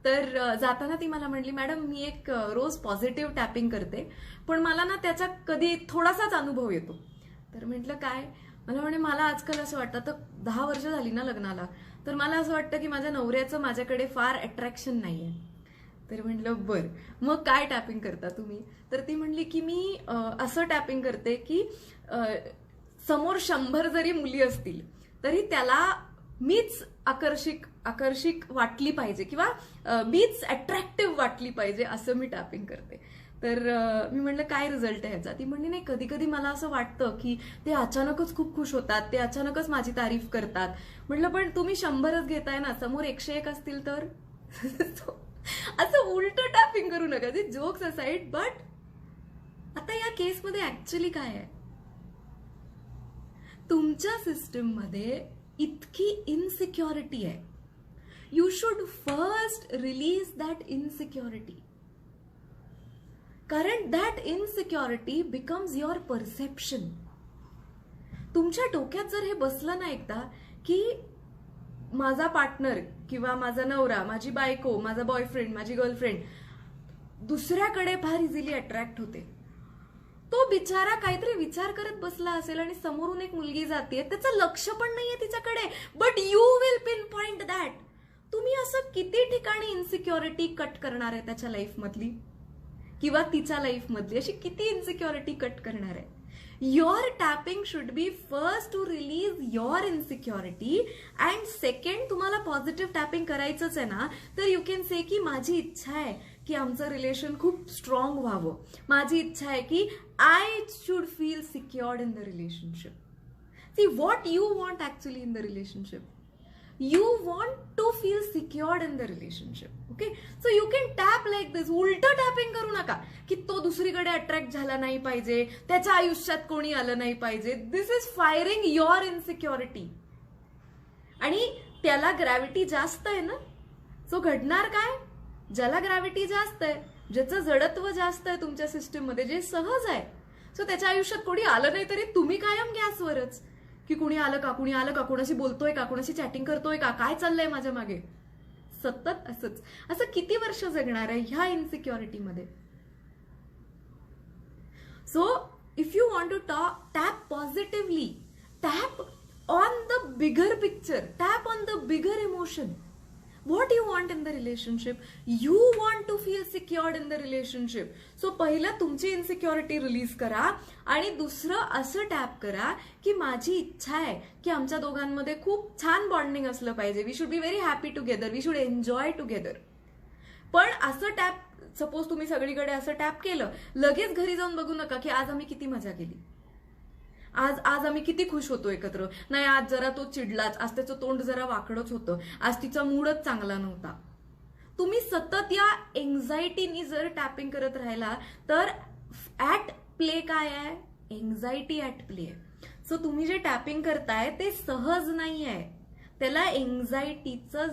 तर जाताना ती मला म्हणली, मॅडम मी एक रोज पॉझिटिव्ह टॅपिंग करते, पण मला ना त्याचा कधी थोडासाच अनुभव येतो. तर म्हटलं काय? मला म्हणे, मला आजकाल असं वाटतं, तर 10 वर्ष झाली ना लग्नाला, तर मला असं वाटतं की माझ्या नवऱ्याचं माझ्याकडे फार अट्रॅक्शन नाहीये. तर म्हटलं बर, मग काय टॅपिंग करता तुम्ही? तर ती म्हणली की मी असं टॅपिंग करते की समोर 100 जरी मुली असतील तरी त्याला मीच आकर्षक वाटली पाहिजे, किंवा मीच अट्रॅक्टिव्ह वाटली पाहिजे, असं मी टॅपिंग करते. तर मी म्हणलं काय रिझल्ट आहे ह्याचा? ती म्हणली नाही, कधी कधी मला असं वाटतं की ते अचानकच खूप खुश होतात, ते अचानकच माझी तारीफ करतात. म्हटलं पण तुम्ही 100च घेताय ना, समोर 101 असतील तर? असं उलट टॅपिंग करू नका. ते जोक्स असाइड, बट आता या केसमध्ये ऍक्च्युअली काय आहे, तुमच्या सिस्टम मध्ये इतकी इनसिक्युरिटी आहे. You should first release that insecurity, कारण that insecurity becomes your perception. तुमच्या डोक्यात जर हे बसलं ना एकदा की माझा पार्टनर किंवा माझा नवरा, माझी बायको, माझा बॉयफ्रेंड, माझी गर्लफ्रेंड दुसऱ्याकडे फार इझिली अट्रॅक्ट होते, तो बिचारा काहीतरी विचार करत बसला असेल आणि समोरून एक मुलगी जाते, त्याचं लक्ष पण नाहीये तिच्याकडे, but you will pin point that. तुम्ही असं किती ठिकाणी इन्सिक्युरिटी कट करणार आहे त्याच्या लाईफ मधली, किंवा तिच्या लाईफ मधली अशी किती इन्सिक्युरिटी कट करणार आहे? Your tapping should be first to release your insecurity, and second, तुम्हाला पॉझिटिव्ह टॅपिंग करायचंच आहे ना, तर यू कॅन से की माझी इच्छा आहे की आमचं रिलेशन खूप स्ट्रॉंग व्हावं, माझी इच्छा आहे की I should feel secured in the relationship. See what you want actually in the relationship. You want to feel secured in the relationship, okay? So you can tap like this. उलट tapping करू नका की तो दुसरीकडे attract झाला नाही पाहिजे, त्याच्या आयुष्यात कोणी आलं नाही पाहिजे. दिस इज फायरिंग युअर इनसिक्युरिटी. आणि त्याला ग्रॅव्हिटी जास्त आहे ना, सो घडणार काय? ज्याला ग्रॅव्हिटी जास्त आहे, ज्याचं जडत्व जास्त आहे तुमच्या सिस्टम मध्ये, जे सहज आहे, सो त्याच्या आयुष्यात कोणी आलं नाही तरी तुम्ही कायम गॅसवरच की कुणी आलं का, कुणी आलं का, कोणाशी बोलतोय का, कोणाशी चॅटिंग करतोय का, काय चाललंय माझ्या मागे, सतत असंच. असं किती वर्ष जगणार आहे ह्या इनसिक्युरिटीमध्ये? So if you want to tap positively, tap on the bigger picture, tap on the bigger emotion. What you want in the relationship. You want to feel secured in the relationship. So पहिलं तुमची insecurity release करा आणि दुसरं असं tap करा की माझी इच्छा आहे की आमच्या दोघांमध्ये खूप छान बॉन्डिंग असलं पाहिजे. We should be very happy together. We should enjoy together. पण असं टॅप, सपोज तुम्ही सगळीकडे असं टॅप केलं, लगेच घरी जाऊन बघू नका की आज आम्ही किती मजा केली, आज आम्ही किती खुश होतो एकत्र. नाही, आज जरा तो चिडलाच, आज त्याचं तोंड जरा वाकडच होतं, आज तिचा मूडच चांगला नव्हता. तुम्ही सतत या एन्झायटीनी जर टॅपिंग करत राहिला तर ऍट प्ले काय आहे? एन्झायटी ऍट प्ले आहे. सो तुम्ही जे टॅपिंग करताय ते सहज नाही आहे. त्याला एन्झायटीचं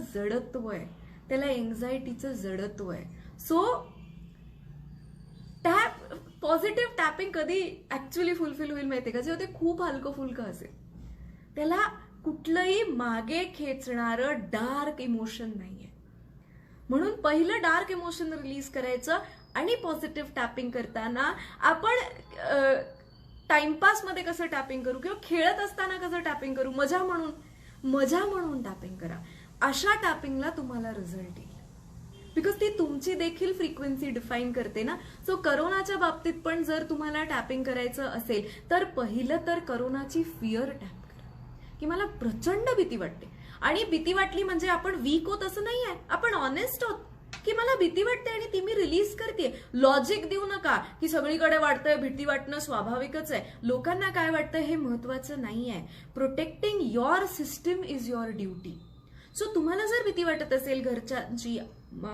जडत्व आहे. सो टॅप, पॉझिटिव्ह टॅपिंग कधी ऍक्च्युअली फुलफिल होईल माहितीये का? जेव्हा ते खूप हलकं फुलकं असेल. त्याला कुठलंही मागे खेचणारं डार्क इमोशन नाहीये. म्हणून पहिलं डार्क इमोशन रिलीज करायचं आणि पॉझिटिव्ह टॅपिंग करताना आपण टाइमपास मध्ये कसं टॅपिंग करू किंवा खेळत असताना कसं टॅपिंग करू, मजा म्हणून टॅपिंग करा. अशा टॅपिंगला तुम्हाला रिझल्ट येईल. बिकॉज ती तुमची देखील फ्रिक्वेन्सी डिफाईन करते ना. सो करोनाच्या बाबतीत पण जर तुम्हाला टॅपिंग करायचं असेल तर पहिलं तर करोनाची फिअर टॅप करा की मला प्रचंड भीती वाटते. आणि भीती वाटली म्हणजे आपण वीक होत असं नाही आहे. आपण ऑनेस्ट होत की मला भीती वाटते आणि ती मी रिलीज करते. लॉजिक देऊ नका की सगळीकडे वाटतंय, भीती वाटणं स्वाभाविकच आहे, लोकांना काय वाटतं हे महत्वाचं नाही आहे. Protecting your system is your duty. So तुम्हाला जर भीती वाटत असेल घरच्यांची,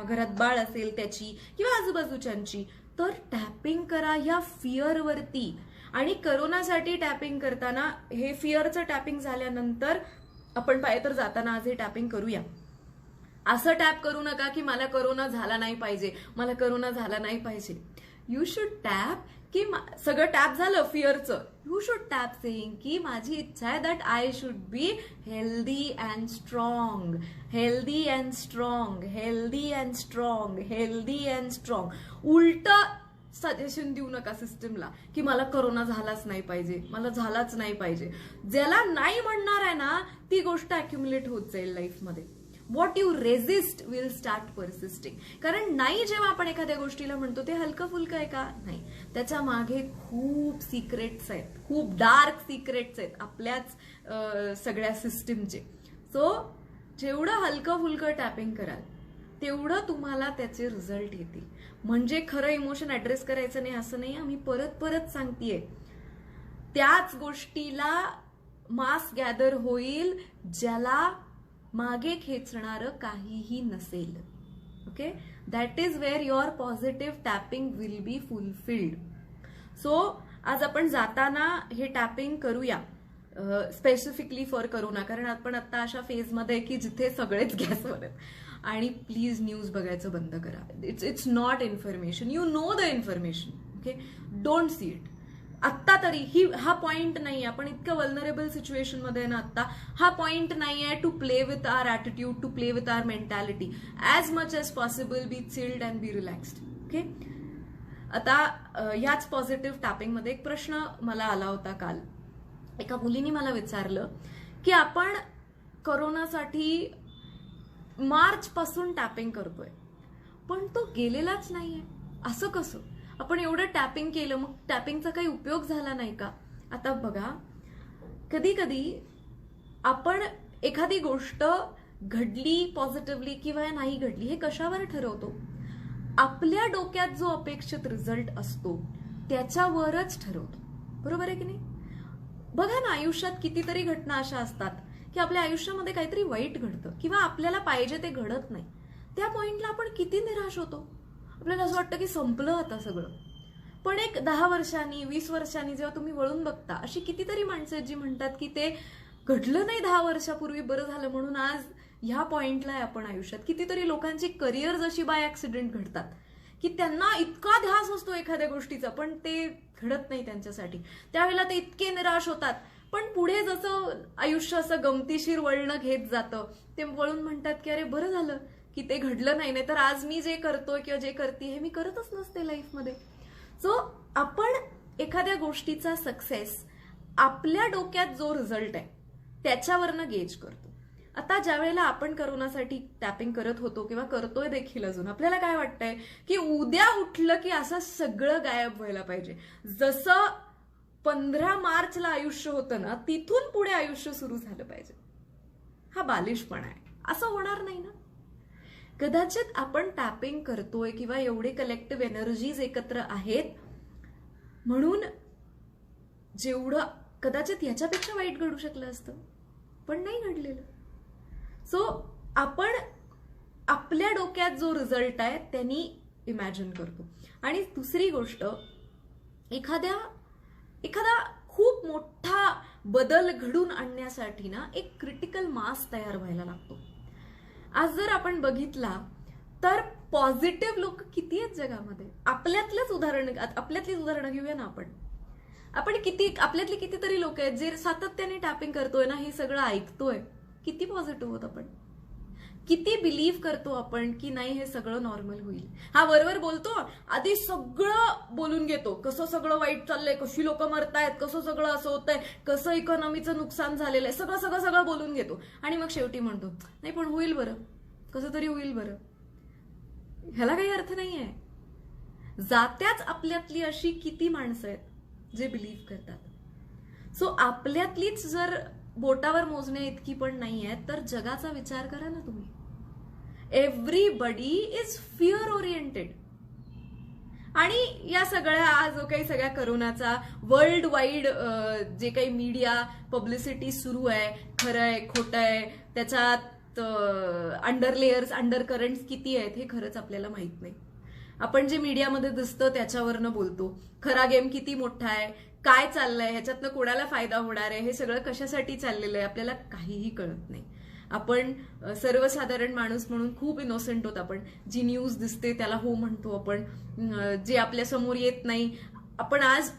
घरात बाळ असेल त्याची किंवा आजूबाजूच्यांची, तर टॅपिंग करा या फिअरवरती. आणि करोनासाठी टॅपिंग करताना हे फिअरचं टॅपिंग झाल्यानंतर आपण पाहिजे तर जाताना आज हे टॅपिंग करूया. असं टॅप करू नका की मला करोना झाला नाही पाहिजे. यू शुड टॅप की सगळं टॅप झालं फिअरचं. यू शुड टॅप सेइंग की माझी इच्छा आहे that I should be healthy and strong. उलट सजेशन देऊ नका सिस्टमला की मला करोना झालाच नाही पाहिजे. ज्याला नाही म्हणणार आहे ना ती गोष्ट अक्युम्युलेट होत जाईल लाईफमध्ये. What you resist will start persisting. कारण नाही जेव्हा आपण एखाद्या गोष्टीला म्हणतो ते हलकं फुलकं आहे का? नाही, त्याच्या मागे खूप सिक्रेट्स आहेत, खूप डार्क सिक्रेट्स आहेत आपल्याच सगळ्या सिस्टीमचे. सो जेवढं हलकं फुलकं टॅपिंग कराल तेवढं तुम्हाला त्याचे रिझल्ट येतील. म्हणजे खरं इमोशन ऍड्रेस करायचं नाही असं नाही. आम्ही परत सांगतेय, त्याच गोष्टीला मास गॅदर होईल ज्याला मागे खेचणारं काहीही नसेल. Okay, that is where your positive tapping will be fulfilled. So आज आपण जाताना हे टॅपिंग करूया स्पेसिफिकली फॉर करोना. कारण आपण आता अशा फेजमध्ये की जिथे सगळेच गॅसवर आहेत. आणि प्लीज न्यूज बघायचं बंद करा. It's not information. You know the information. Okay, don't see it. आत्ता तरी हा पॉइंट नाही. आपण इतकं वल्नरेबल सिच्युएशन मध्ये ना आत्ता हा पॉइंट नाही आहे to play with our attitude, to play with our mentality. As much as possible be chilled and be relaxed. Okay, आता याच पॉझिटिव्ह टॅपिंग मध्ये एक प्रश्न मला आला होता काल. एका मुलीने मला विचारलं की आपण करोनासाठी मार्च पासून टॅपिंग करतोय पण तो गेलेलाच नाहीये, असं कसं? आपण एवढं टॅपिंग केलं, मग टॅपिंगचा काही उपयोग झाला नाही का? आता बघा, कधी कधी आपण एखादी गोष्ट घडली पॉझिटिव्हली किंवा नाही घडली हे कशावर ठरवतो? आपल्या डोक्यात जो अपेक्षित रिझल्ट असतो त्याच्यावरच ठरवतो. बरोबर आहे की नाही? बघा ना, आयुष्यात कितीतरी घटना अशा असतात की आपल्या आयुष्यामध्ये काहीतरी वाईट घडतं किंवा आपल्याला पाहिजे ते घडत नाही. त्या पॉइंटला आपण किती निराश होतो. आपल्याला असं वाटतं की संपलं आता सगळं. पण एक 10 वर्षांनी 20 वर्षांनी जेव्हा तुम्ही वळून बघता, अशी कितीतरी माणसं जी म्हणतात की ते घडलं नाही 10 वर्षापूर्वी, बरं झालं म्हणून आज ह्या पॉइंटला आहे आपण आयुष्यात. कितीतरी लोकांची करिअर जशी बाय ऍक्सिडेंट घडतात की त्यांना इतका ध्यास असतो एखाद्या गोष्टीचा पण ते घडत नाही त्यांच्यासाठी. त्यावेळेला ते इतके निराश होतात. पण पुढे जसं आयुष्य असं गमतीशीर वळणं घेत जातं ते वळून म्हणतात की अरे बरं झालं की ते घडलं नाही, नाही तर आज मी जे करतोय किंवा जे करते हे मी करतच नसते लाईफमध्ये. सो आपण एखाद्या गोष्टीचा सक्सेस आपल्या डोक्यात जो रिझल्ट आहे त्याच्यावरनं गेज करतो. आता ज्या वेळेला आपण करोनासाठी टॅपिंग करत होतो किंवा करतोय देखील अजून, आपल्याला काय वाटतंय की उद्या उठलं की असं सगळं गायब व्हायला पाहिजे. जसं 15 मार्चला आयुष्य होतं ना, तिथून पुढे आयुष्य सुरू झालं पाहिजे. हा बालिशपणा आहे. असं होणार नाही ना. कदाचित आपण टॅपिंग करतोय किंवा एवढे कलेक्टिव्ह एनर्जीज एकत्र आहेत म्हणून जेवढं कदाचित याच्यापेक्षा वाईट घडू शकलं असतं, पण नाही घडलेलं. सो आपण आपल्या डोक्यात जो रिझल्ट आहे त्यांनी इमॅजिन करतो. आणि दुसरी गोष्ट, एखादा खूप मोठा बदल घडून आणण्यासाठी ना एक क्रिटिकल मास तयार व्हायला लागतो. आज जर आपण बघितला तर पॉझिटिव्ह लोक किती आहेत जगामध्ये. आपल्यातलीच उदाहरणं घेऊया ना. आपल्यातली कितीतरी लोक आहेत जे सातत्याने टॅपिंग करतोय ना, हे सगळं ऐकतोय. किती पॉझिटिव्ह होत आपण, किती बिलीव्ह करतो आपण की नाही हे सगळं नॉर्मल होईल. हा वरवर बोलतो, आधी सगळं बोलून घेतो, कसं सगळं वाईट चाललंय, कशी लोक मरतायत, कसं सगळं असं होतंय, कसं इकॉनॉमीचं नुकसान झालेलं आहे, सगळं बोलून घेतो. आणि मग शेवटी म्हणतो नाही पण होईल बरं, कसं तरी होईल बरं. ह्याला काही अर्थ नाहीये. जात्याच आपल्यातली अशी किती माणसं आहेत जे बिलीव्ह करतात. सो आपल्यातलीच जर बोटावर मोजण्या इतकी पण नाही आहे तर जगाचा विचार करा ना तुम्ही. Everybody is fear oriented. आणि या सगळ्या जो काही सगळ्या करोनाचा वर्ल्ड वाईड जे काही मीडिया पब्लिसिटी सुरू आहे, खरं आहे खोटं आहे, त्याच्यात अंडर लेयर्स अंडर करंट्स किती आहेत हे खरंच आपल्याला माहित नाही. आपण जे मीडियामध्ये दिसतं त्याच्यावरनं बोलतो. खरा गेम किती मोठा आहे, काय चाललंय, ह्याच्यातनं कोणाला फायदा होणार आहे, हे सगळं कशासाठी चाललेलं आहे आपल्याला काहीही कळत नाही. आपण सर्वसाधारण माणूस म्हणून खूप इनोसेंट होत. आपण जी न्यूज दिसते त्याला हो म्हणतो आपण, जे आपल्या समोर येत नाही. आपण आज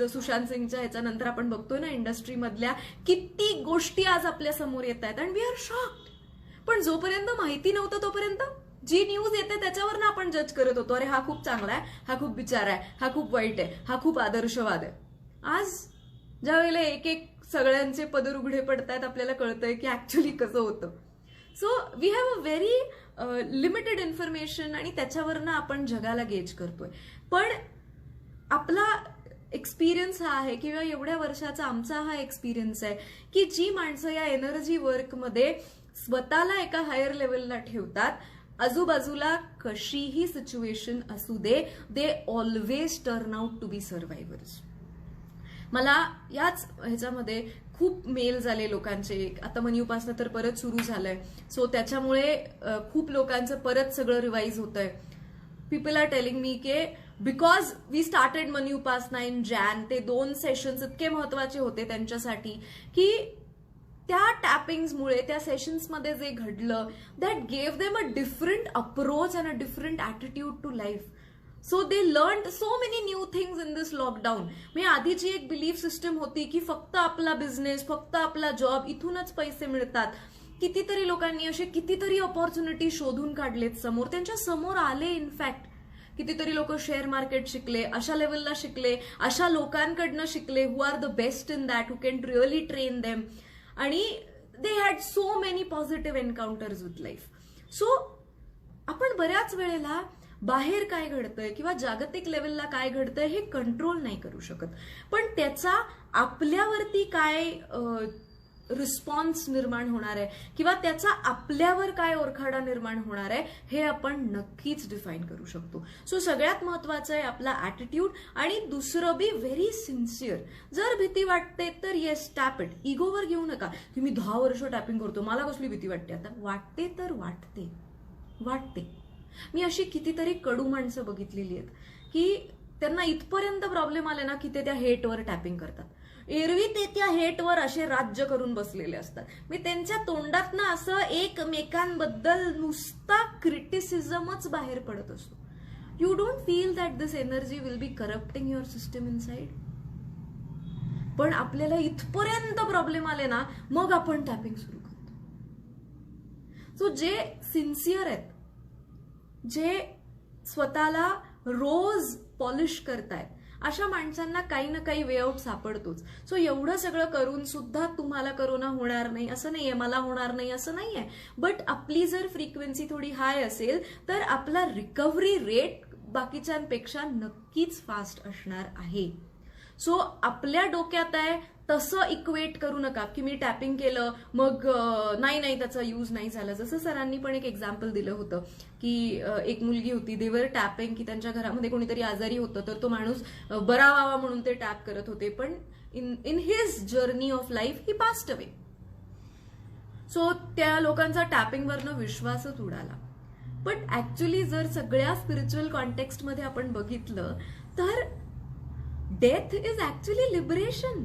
सुशांत सिंगच्या ह्याच्यानंतर आपण बघतोय ना इंडस्ट्रीमधल्या किती गोष्टी आज आपल्या समोर येत आहेत अँड वी आर शॉक्ड. पण जोपर्यंत माहिती नव्हतं तोपर्यंत जी न्यूज येते त्याच्यावर ना आपण जज करत होतो, अरे हा खूप चांगला आहे, हा खूप बिचारा आहे, हा खूप वाईट आहे, हा खूप आदर्शवाद आहे. आज ज्या वेळेला एक एक सगळ्यांचे पदर उघडे पडतायत आपल्याला कळतंय की ऍक्च्युली कसं होतं. So we have a very limited information आणि त्याच्यावरनं आपण जगाला गेज करतोय. पण आपला एक्सपिरियन्स हा आहे किंवा एवढ्या वर्षाचा आमचा हा एक्सपिरियन्स आहे की जी माणसं या एनर्जी वर्कमध्ये स्वतःला एका हायर लेवलला ठेवतात, आजूबाजूला कशीही सिच्युएशन असू दे, they always turn out to be survivors. मला याच ह्याच्यामध्ये खूप मेल झाले लोकांचे. आता मनी उपासना तर परत सुरू झालंय, सो त्याच्यामुळे खूप लोकांचं परत सगळं रिवाइज होतंय. पीपल आर टेलिंग मी की बिकॉज वी स्टार्टेड मनी उपासना इन जॅन, ते 2 सेशन्स इतके महत्वाचे होते त्यांच्यासाठी की त्या टॅपिंग्समुळे त्या सेशन्समध्ये जे घडलं that gave them a different approach and a different attitude to life. So they learn so many new things in this lockdown. म्हणजे आधीची एक बिलीफ सिस्टम होती की फक्त आपला बिझनेस, फक्त आपला जॉब, इथूनच पैसे मिळतात. कितीतरी लोकांनी असे कितीतरी ऑपॉर्च्युनिटी शोधून काढलेत समोर, त्यांच्या समोर आले. इनफॅक्ट कितीतरी लोक शेअर मार्केट शिकले, अशा लेवलला शिकले, अशा लोकांकडनं शिकले who are the best in that, who can really train them. आणि they had so many positive encounters with life. So आपण बऱ्याच वेळेला बाहेर काय घडतंय किंवा जागतिक लेवलला काय घडतंय हे कंट्रोल नाही करू शकत, पण त्याचा आपल्यावरती काय रिस्पॉन्स निर्माण होणार आहे किंवा त्याचा आपल्यावर काय ओरखाडा निर्माण होणार आहे हे आपण नक्कीच डिफाईन करू शकतो. सो सगळ्यात महत्वाचं आहे आपला ॲटिट्यूड. आणि दुसरं बी व्हेरी सिन्सिअर. जर भीती वाटते तर येस टॅप इट. इगोवर घेऊ नका की मी 10 वर्ष टॅपिंग करतो, मला कसली भीती वाटते. आता वाटते तर वाटते. मी अशी कितीतरी कडू माणसं बघितलेली आहेत की त्यांना इथपर्यंत प्रॉब्लेम आले ना की ते त्या हेटवर टॅपिंग करतात. एरवी ते त्या हेटवर असे राज्य करून बसलेले असतात. मी त्यांच्या तोंडात ना असं एकमेकांबद्दल नुसता क्रिटिसिझमच बाहेर पडत असतो. You don't feel that this energy will be corrupting your system inside. पण आपल्याला इथपर्यंत प्रॉब्लेम आले ना मग आपण टॅपिंग सुरू करतो. सो जे सिन्सिअर आहेत, जे स्वतःला रोज पॉलिश करतायत अशा माणसांना काही ना काही वे आउट सापडतोच. सो एवढं सगळं करून सुद्धा तुम्हाला करोना होणार नाही असं नाहीये, मला होणार नाही असं नाहीये. बट आपली जर फ्रिक्वेन्सी थोडी हाय असेल तर आपला रिकव्हरी रेट बाकीच्यांपेक्षा नक्कीच फास्ट असणार आहे. सो आपल्या डोक्यात आहे तसं इक्वेट करू नका की मी टॅपिंग केलं मग नाही त्याचा यूज नाही झाला. जसं सरांनी पण एक एक्झाम्पल दिलं होतं की एक मुलगी होती, देवर टॅपिंग, की त्यांच्या घरामध्ये कोणीतरी आजारी होतं तर तो माणूस बरा व्हावा म्हणून ते टॅप करत होते, पण in his journey of life he passed away. So त्या लोकांचा टॅपिंगवरनं विश्वासच उडाला. बट ऍक्च्युली जर सगळ्या स्पिरिच्युअल कॉन्टेक्स्टमध्ये आपण बघितलं तर डेथ इज ऍक्च्युली लिबरेशन.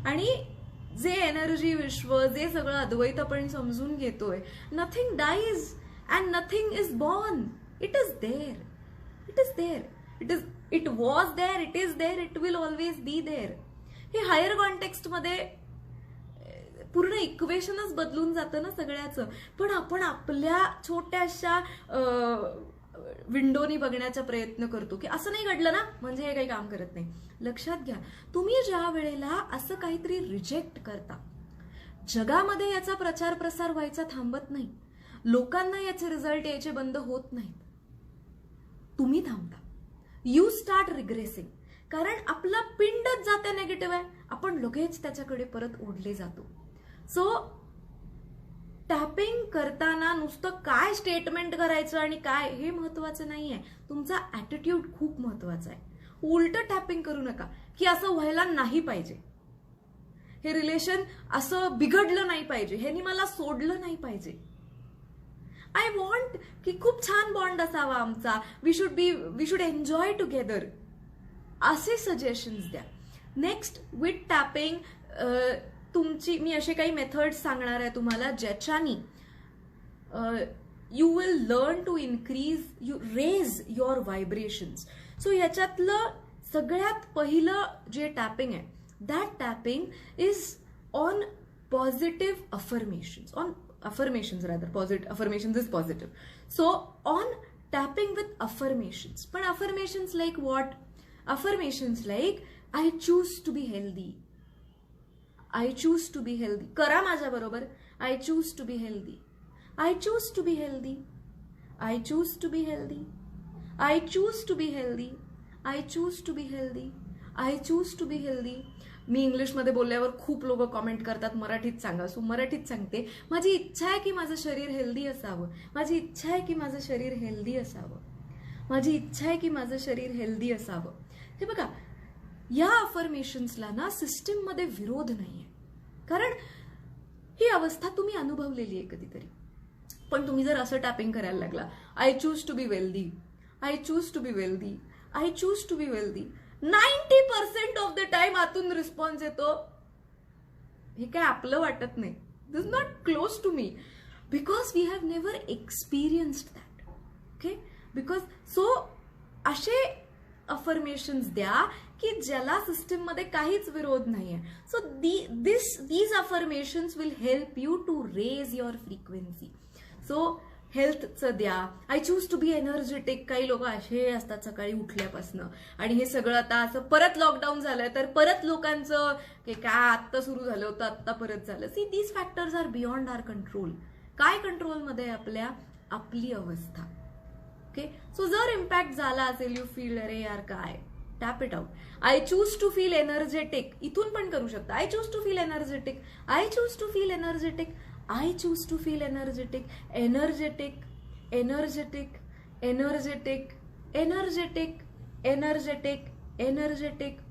आणि जे एनर्जी विश्व, जे सगळं अद्वैत आपण समजून घेतोय, nothing dies and nothing is born. It is there, it is there, it was there, it is there, it will always be there. हे हायर कॉन्टेक्स्टमध्ये पूर्ण इक्वेशनच बदलून जातं ना सगळ्याचं. पण आपण आपल्या छोट्याशा विंडोनी बघण्याचा प्रयत्न करतो की असं नाही घडलं ना म्हणजे हे काही काम करत नाही. लक्षात घ्या, तुम्ही ज्या वेळेला असं काहीतरी रिजेक्ट करता, जगामध्ये याचा प्रचार प्रसार व्हायचा थांबत नाही, लोकांना याचे रिझल्ट यायचे बंद होत नाहीत, तुम्ही थांबता. You start regressing. कारण आपला पिंडच जाते निगेटिव्ह आहे, आपण लगेच त्याच्याकडे परत ओढले जातो. सो टॅपिंग करताना नुसतं काय स्टेटमेंट करायचं आणि काय हे महत्वाचं नाहीये, तुमचा ऍटिट्यूड खूप महत्वाचा आहे. उलट टॅपिंग करू नका की असं व्हायला नाही पाहिजे, हे रिलेशन असं बिघडलं नाही पाहिजे, ह्यांनी मला सोडलं नाही पाहिजे. आय वॉन्ट की खूप छान बॉन्ड असावा आमचा, वी शुड एन्जॉय टुगेदर, असे सजेशन्स द्या. नेक्स्ट, विथ टॅपिंग तुमची मी असे काही मेथड्स सांगणार आहे तुम्हाला ज्याच्यानी you will learn to raise your vibrations. So याच्यातलं सगळ्यात पहिलं जे टॅपिंग आहे, that tapping is on positive affirmations, on affirmations rather, positive affirmations is positive. So on tapping with affirmations, but affirmations like what? Affirmations like I choose to be healthy, I choose to be healthy. करा माझ्या बरोबर, I choose to be healthy, I choose to be healthy, I choose to be healthy, I choose to be healthy, I choose to be healthy, I choose to be healthy. मी इंग्लिशमध्ये बोलल्यावर खूप लोक comment करतात मराठीत सांगा, so मराठीत सांगते. माझी इच्छा आहे की माझं शरीर हेल्दी असावं, माझी इच्छा आहे की माझं शरीर हेल्दी असावं, माझी इच्छा आहे की माझं शरीर हेल्दी असावं. हे बघा, या अफर्मेशन्सला ना सिस्टीममध्ये विरोध नाहीये, कारण ही अवस्था तुम्ही अनुभवलेली आहे कधीतरी. पण तुम्ही जर असं टॅपिंग करायला लागला, I choose to be wealthy, I choose to be wealthy, I choose to be wealthy, 90% of the time आतून रिस्पॉन्स येतो, हे काय आपलं वाटत नाही, this is not close to me, because we have never experienced that. Okay, because so असे affirmations द्या की ज्याला सिस्टीम मध्ये काहीच विरोध नाहीये. So these affirmations will help you to raise your frequency. So हेल्थचं द्या, I choose to be energetic. काही लोक असे असतात सकाळी उठल्यापासनं, आणि हे सगळं आता असं परत लॉकडाऊन झालंय तर परत लोकांचं की काय आत्ता सुरू झालं होतं आत्ता परत झालं. See, these factors are beyond our control. काय कंट्रोलमध्ये आपल्या? आपली अवस्था. ओके, सो जर इम्पॅक्ट झाला असेल, यू फील अरे यार काय, tap it out. I choose to feel energetic, इथून पण करू शकता. I choose to feel energetic, I choose to feel energetic, I choose to feel energetic, energetic, energetic, energetic, energetic, energetic, energetic.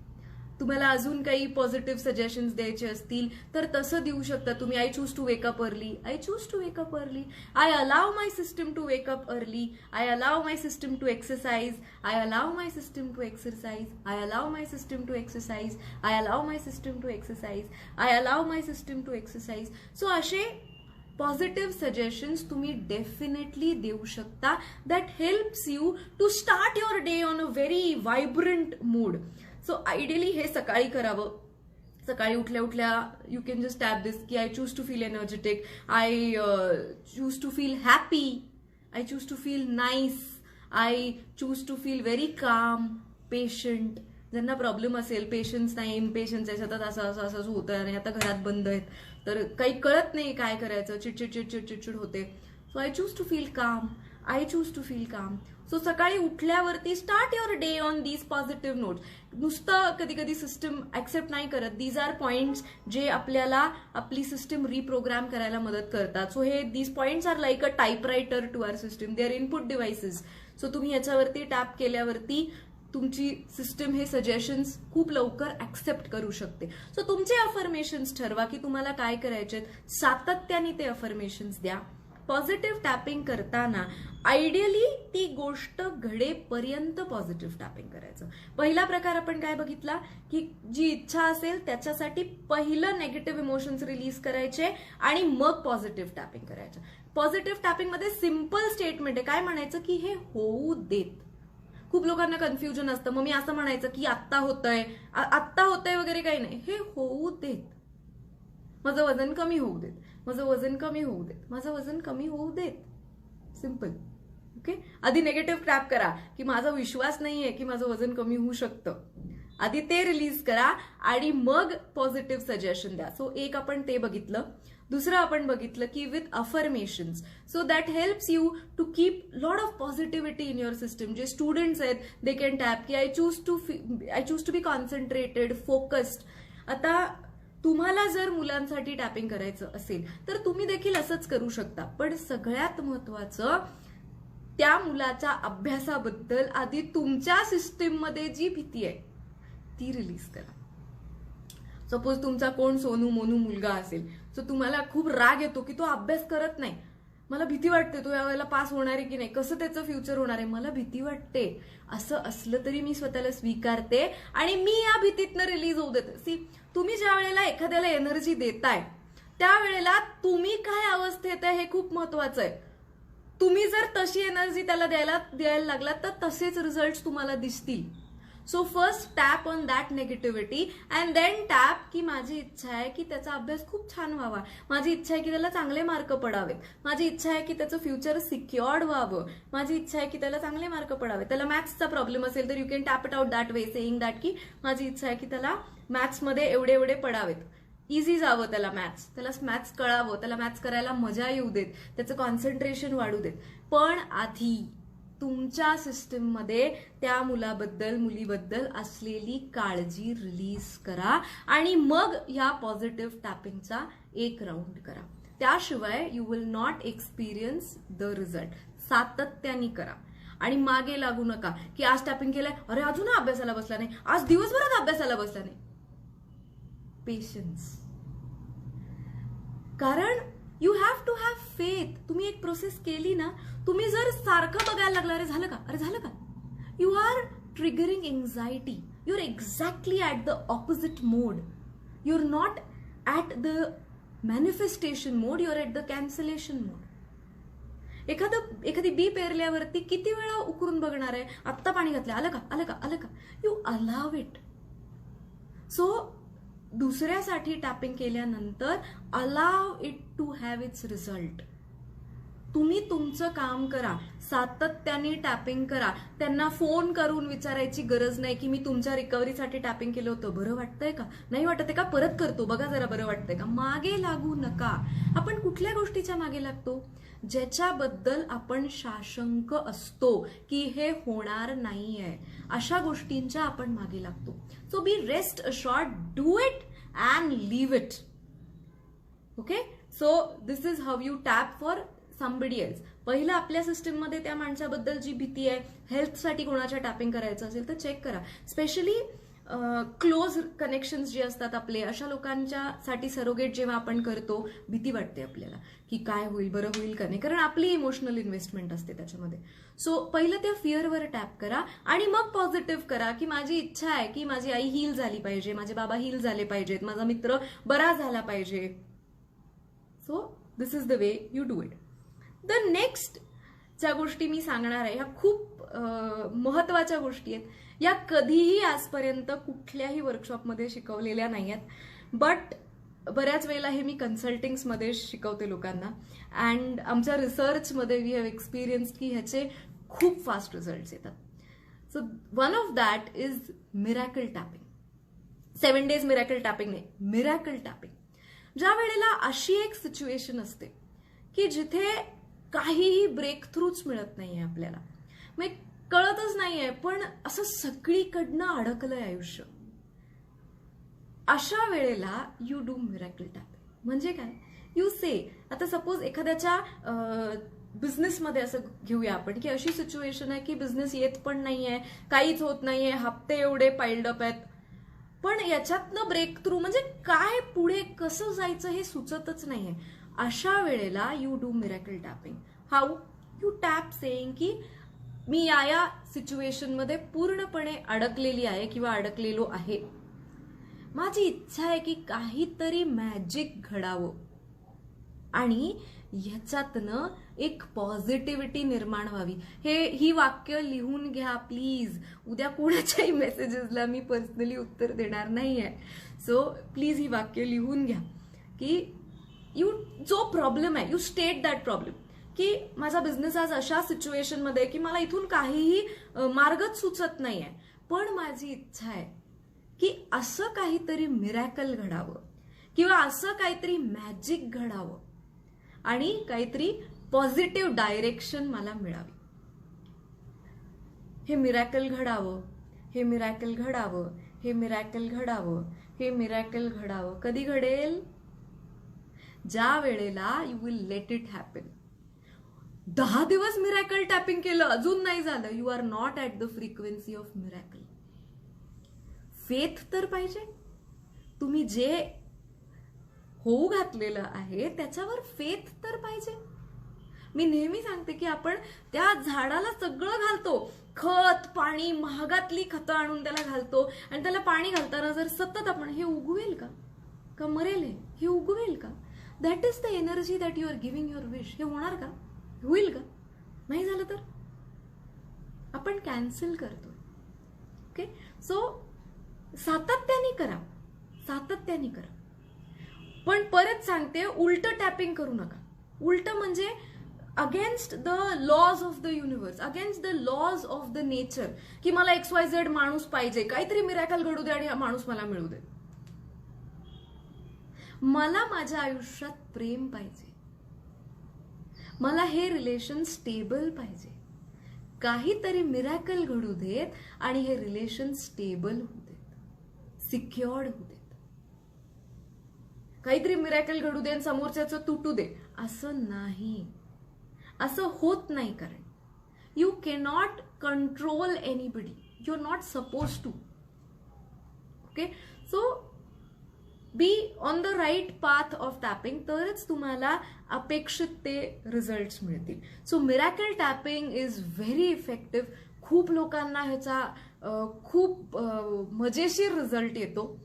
तुम्हाला अजून काही पॉझिटिव्ह सजेशन्स द्यायचे असतील तर तसं देऊ शकता तुम्ही. I choose to wake up early, I choose to wake up early, I allow my system to wake up early, I allow my system to exercise, I allow my system to exercise, I allow my system to exercise, I allow my system to exercise, I allow my system to exercise. So असे positive suggestions तुम्ही definitely देऊ शकता. That helps you to start your day on a very vibrant mood. So ideally हे सकाळी करावं. सकाळी उठल्या उठल्या you can just tap this की I choose to feel energetic, I choose to feel happy, I choose to feel nice, I choose to feel very calm. Patient, ज्यांना problem असेल, patience नाही, इम्पेशन्स आहे, सतत असं होतं आणि आता घरात बंद आहेत तर काही कळत नाही काय करायचं, चिडचिड होते. So I choose to feel calm. So सकाळी उठल्यावरती start your day on these positive notes. नुसतं कधी कधी सिस्टम ऍक्सेप्ट नाही करत. दीज आर पॉइंट्स जे आपल्याला आपली सिस्टम रिप्रोग्राम करायला मदत करतात. सो हे these points are like a typewriter to our system. They are input devices. So तुम्ही याच्यावरती टॅप केल्यावरती तुमची सिस्टम हे सजेशन्स खूप लवकर ऍक्सेप्ट करू शकते. सो तुमचे अफर्मेशन्स ठरवा की तुम्हाला काय करायचे. सातत्याने ते अफर्मेशन्स द्या. पॉझिटिव्ह टॅपिंग करताना आयडियली ती गोष्ट घडेपर्यंत पॉझिटिव्ह टॅपिंग करायचं. पहिला प्रकार आपण काय बघितला की जी इच्छा असेल त्याच्यासाठी पहिलं नेगेटिव्ह इमोशन्स रिलीज करायचे आणि मग पॉझिटिव्ह टॅपिंग करायचं. पॉझिटिव्ह टॅपिंग मध्ये सिम्पल स्टेटमेंट आहे. काय म्हणायचं की हे होऊ देत. खूप लोकांना कन्फ्युजन असतं. मग मी असं म्हणायचं की आत्ता होतंय वगैरे काही नाही. हे होऊ देत. माझं वजन कमी होऊ देत. सिम्पल. ओके. आधी नेगेटिव्ह टॅप करा की माझा विश्वास नाहीये की माझं वजन कमी होऊ शकतं. आधी ते रिलीज करा आणि मग पॉझिटिव्ह सजेशन द्या. सो एक आपण ते बघितलं. दुसरं आपण बघितलं की with affirmations. So that helps you to keep lot of positivity in your system. जे स्टुडंट्स आहेत दे कॅन टॅप की I choose to be concentrated, focused. आता तुम्हाला जर मुलांसाठी टॅपिंग करायचं असेल तर तुम्ही देखील असंच करू शकता. पण सगळ्यात महत्वाचं त्या मुलाच्या अभ्यासाबद्दल आधी तुमच्या सिस्टीममध्ये जी भीती आहे ती रिलीज करा. सपोज तुमचा कोण सोनू मोनू मुलगा असेल, सो तुम्हाला खूप राग येतो की तो अभ्यास करत नाही. मला भीती वाटते तो यावेळेला पास होणार आहे की नाही, कसं त्याचं फ्युचर होणार आहे, मला भीती वाटते. असं असलं तरी मी स्वतःला स्वीकारते आणि मी या भीतीतनं रिलीज होऊ देते. सी, तुम्ही ज्या वेळेला एखाद्याला एनर्जी देताय त्यावेळेला तुम्ही काय अवस्थेत आहे हे खूप महत्वाचं आहे. तुम्ही जर तशी एनर्जी त्याला द्यायला लागला तर तसेच रिझल्ट तुम्हाला दिसतील. So first tap on that negativity and then tap की माझी इच्छा आहे की त्याचा अभ्यास खूप छान व्हावा, माझी इच्छा आहे की त्याला चांगले मार्क पडावेत, माझी इच्छा आहे की त्याचं फ्युचर सिक्युअर्ड व्हावं, माझी इच्छा आहे की त्याला चांगले मार्क पडावे. त्याला मॅथ्सचा प्रॉब्लेम असेल तर you can tap it out that way, saying that की माझी इच्छा आहे की त्याला मॅथ्समध्ये एवढे पडावेत, इझी जावं त्याला मॅथ्स कळावं, त्याला मॅथ्स करायला मजा येऊ देत, त्याचं कॉन्सन्ट्रेशन वाढू देत. पण आधी तुमच्या सिस्टममध्ये त्या मुलाबद्दल मुलीबद्दल असलेली काळजी रिलीज करा आणि मग या पॉझिटिव्ह टॅपिंगचा एक राऊंड करा. त्याशिवाय you will not experience the result. सातत्याने करा आणि मागे लागू नका की आज टॅपिंग केलंय, अरे अजून अभ्यासाला बसला नाही, आज दिवसभरात अभ्यासाला बसला नाही. पेशन्स. कारण you have to have faith. तुम्ही एक प्रोसेस केली ना, तुम्ही जर सारखं बघायला लागला अरे झालं का, you are triggering anxiety. You are exactly at the opposite mode. You are not at the manifestation mode, you are at the cancellation mode. एखादी बी पेरल्यावरती किती वेळा उकरून बघणार आहे, आत्ता पाणी घातलं, आलं का. You allow it. सो दुसऱ्यासाठी टॅपिंग केल्यानंतर allow it to have its result. तुम्ही तुमचं काम करा, सातत्याने टॅपिंग करा. त्यांना फोन करून विचारायची गरज नाही की मी तुमच्या रिकव्हरीसाठी टॅपिंग केलं होतं, बरं वाटतंय का, नाही वाटतंय का, परत करतो बघा जरा, बरं वाटतंय का. मागे लागू नका. आपण कुठल्या गोष्टीच्या मागे लागतो, ज्याच्याबद्दल आपण साशंक असतो की हे होणार नाहीये, अशा गोष्टींच्या आपण मागे लागतो. So be rest assured, do it and leave it. Okay. So this is how you tap for somebody else. पहिलं आपल्या सिस्टममध्ये त्या माणसाबद्दल जी भीती आहे, हेल्थसाठी कोणाच्या टॅपिंग करायचं असेल तर चेक करा. स्पेशली क्लोज कनेक्शन्स जे असतात आपले, अशा लोकांच्यासाठी सरोगेट जेव्हा आपण करतो, भीती वाटते आपल्याला की काय होईल, बरं होईल का नाही, कारण आपली इमोशनल इन्व्हेस्टमेंट असते त्याच्यामध्ये. सो पहिलं त्या फिअरवर टॅप करा आणि मग पॉझिटिव्ह करा की माझी इच्छा आहे की माझी आई हील झाली पाहिजे, माझे बाबा हील झाले पाहिजेत, माझा मित्र बरा झाला पाहिजे. So this is the way you do it. The next ज्या गोष्टी मी सांगणार आहे ह्या खूप महत्वाच्या गोष्टी आहेत. या कधीही आजपर्यंत कुठल्याही वर्कशॉपमध्ये शिकवलेल्या नाही आहेत, बट बऱ्याच वेळेला हे मी कन्सल्टिंग्समध्ये शिकवते लोकांना. अँड आमच्या रिसर्चमध्ये वी हॅव एक्सपिरियन्स की ह्याचे खूप फास्ट रिझल्ट्स येतात. So one of that is miracle tapping. 7 days miracle tapping नाही, मिरॅकल टॅपिंग. ज्या वेळेला अशी एक सिच्युएशन असते की जिथे काहीही ब्रेक थ्रूच मिळत नाहीये आपल्याला, मग कळतच नाहीये, पण असं सगळीकडनं अडकलंय आयुष्य, अशा वेळेला यू डू मिरॅकल टॅपिंग. म्हणजे काय, यू से, आता सपोज एखाद्याच्या बिझनेसमध्ये असं घेऊया आपण की अशी सिच्युएशन आहे की बिझनेस येत पण नाहीये, काहीच होत नाहीये, हप्ते एवढे पाइल्ड अप आहेत, पण याच्यातनं ब्रेक थ्रू म्हणजे काय पुढे कसं जायचं हे सुचतच नाहीये. अशा वेळेला you do miracle tapping. How? You tap saying की मी या सिच्युएशनमध्ये पूर्णपणे अडकलेली आहे किंवा अडकलेलो आहे. माझी इच्छा आहे की काहीतरी मॅजिक घडावं आणि ह्याच्यातनं एक पॉझिटिव्हिटी निर्माण व्हावी. ही वाक्य लिहून घ्या प्लीज. उद्या कोणाच्याही मेसेजेसला मी पर्सनली उत्तर देणार नाहीये. सो प्लीज ही वाक्य लिहून घ्या की जो प्रॉब्लेम आहे, यू स्टेट दॅट प्रॉब्लेम, की माझा बिझनेस आज अशा सिच्युएशनमध्ये की मला इथून काहीही मार्गच सुचत नाहीये, पण माझी इच्छा आहे की असं काहीतरी मिरॅकल घडावं किंवा असं काहीतरी मॅजिक घडावं आणि काहीतरी पॉझिटिव्ह डायरेक्शन मला मिळावी. हे मिरॅकल घडावं, हे मिरॅकल घडावं, हे मिरॅकल घडावं, हे मिरॅकल घडावं. कधी घडेल? ज्या वेळेला you will let it happen. 10 दिवस मिरॅकल टॅपिंग केलं, अजून नाही झालं, you are not at the frequency of miracle. Faith तर पाहिजे. तुम्ही जे होऊ घातलेलं आहे त्याच्यावर फेथ तर पाहिजे. मी नेहमी सांगते की आपण त्या झाडाला सगळं घालतो, खत पाणी, महागातली खतं आणून त्याला घालतो आणि त्याला पाणी घालताना जर सतत आपण हे उगवेल का मरेल, हे उगवेल का, that is the energy that you are giving your wish. हे होणार का? होईल का? नाही झालं तर आपण कॅन्सल करतो. ओके, सो सातत्याने करा, सातत्याने करा. पण परत सांगते, उलट टॅपिंग करू नका. उलट म्हणजे against the laws of the universe, against the laws of the nature, की मला XYZ माणूस पाहिजे, काहीतरी मिरॅकल घडू दे आणि हा माणूस मला मिळू दे. मला माझ्या आयुष्यात प्रेम पाहिजे, मला हे रिलेशन स्टेबल पाहिजे, काहीतरी मिरॅकल घडू देत आणि हे रिलेशन स्टेबल होऊ देत, सिक्युअर्ड होऊ देत. काहीतरी मिरॅकल घडू दे आणि समोरच्याचं तुटू दे असं नाही, असं होत नाही. कारण you cannot control anybody, you are not suppose to. Okay, so be on the right path of tapping, तरच तुम्हाला अपेक्षित ते रिझल्ट्स मिळतील. So miracle tapping is very effective. खूप लोकांना ह्याचा खूप मजेशीर रिझल्ट येतो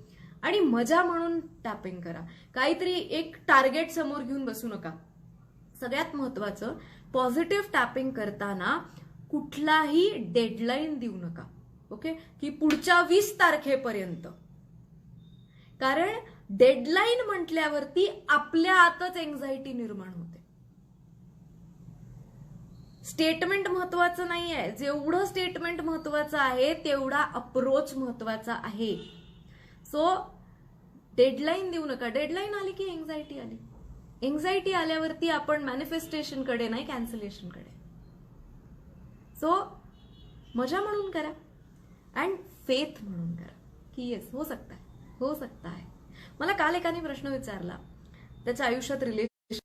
आणि मजा म्हणून टॅपिंग करा. काहीतरी एक टार्गेट समोर घेऊन बसू नका. सगळ्यात महत्वाचं, पॉझिटिव्ह टॅपिंग करताना कुठलाही डेडलाईन देऊ नका. ओके, की पुढच्या 20 तारखेपर्यंत. कारण डेडलाईन म्हटल्यावरती आपल्या आतच एन्झायटी निर्माण होते. स्टेटमेंट महत्वाचं नाहीये, जेवढं स्टेटमेंट महत्वाचं आहे तेवढा अप्रोच महत्वाचा आहे. सो डेडलाईन देऊ नका. डेडलाईन आली की एन्झायटी आली, एन्झायटी आल्यावरती आपण मॅनिफेस्टेशनकडे नाही, कॅन्सलेशनकडे. सो मजा म्हणून करा अँड फेथ म्हणून करा की येस हो सकता है, हो सकता है. मला काल एकाने प्रश्न विचारला, त्याच्या आयुष्यात रिलेशन,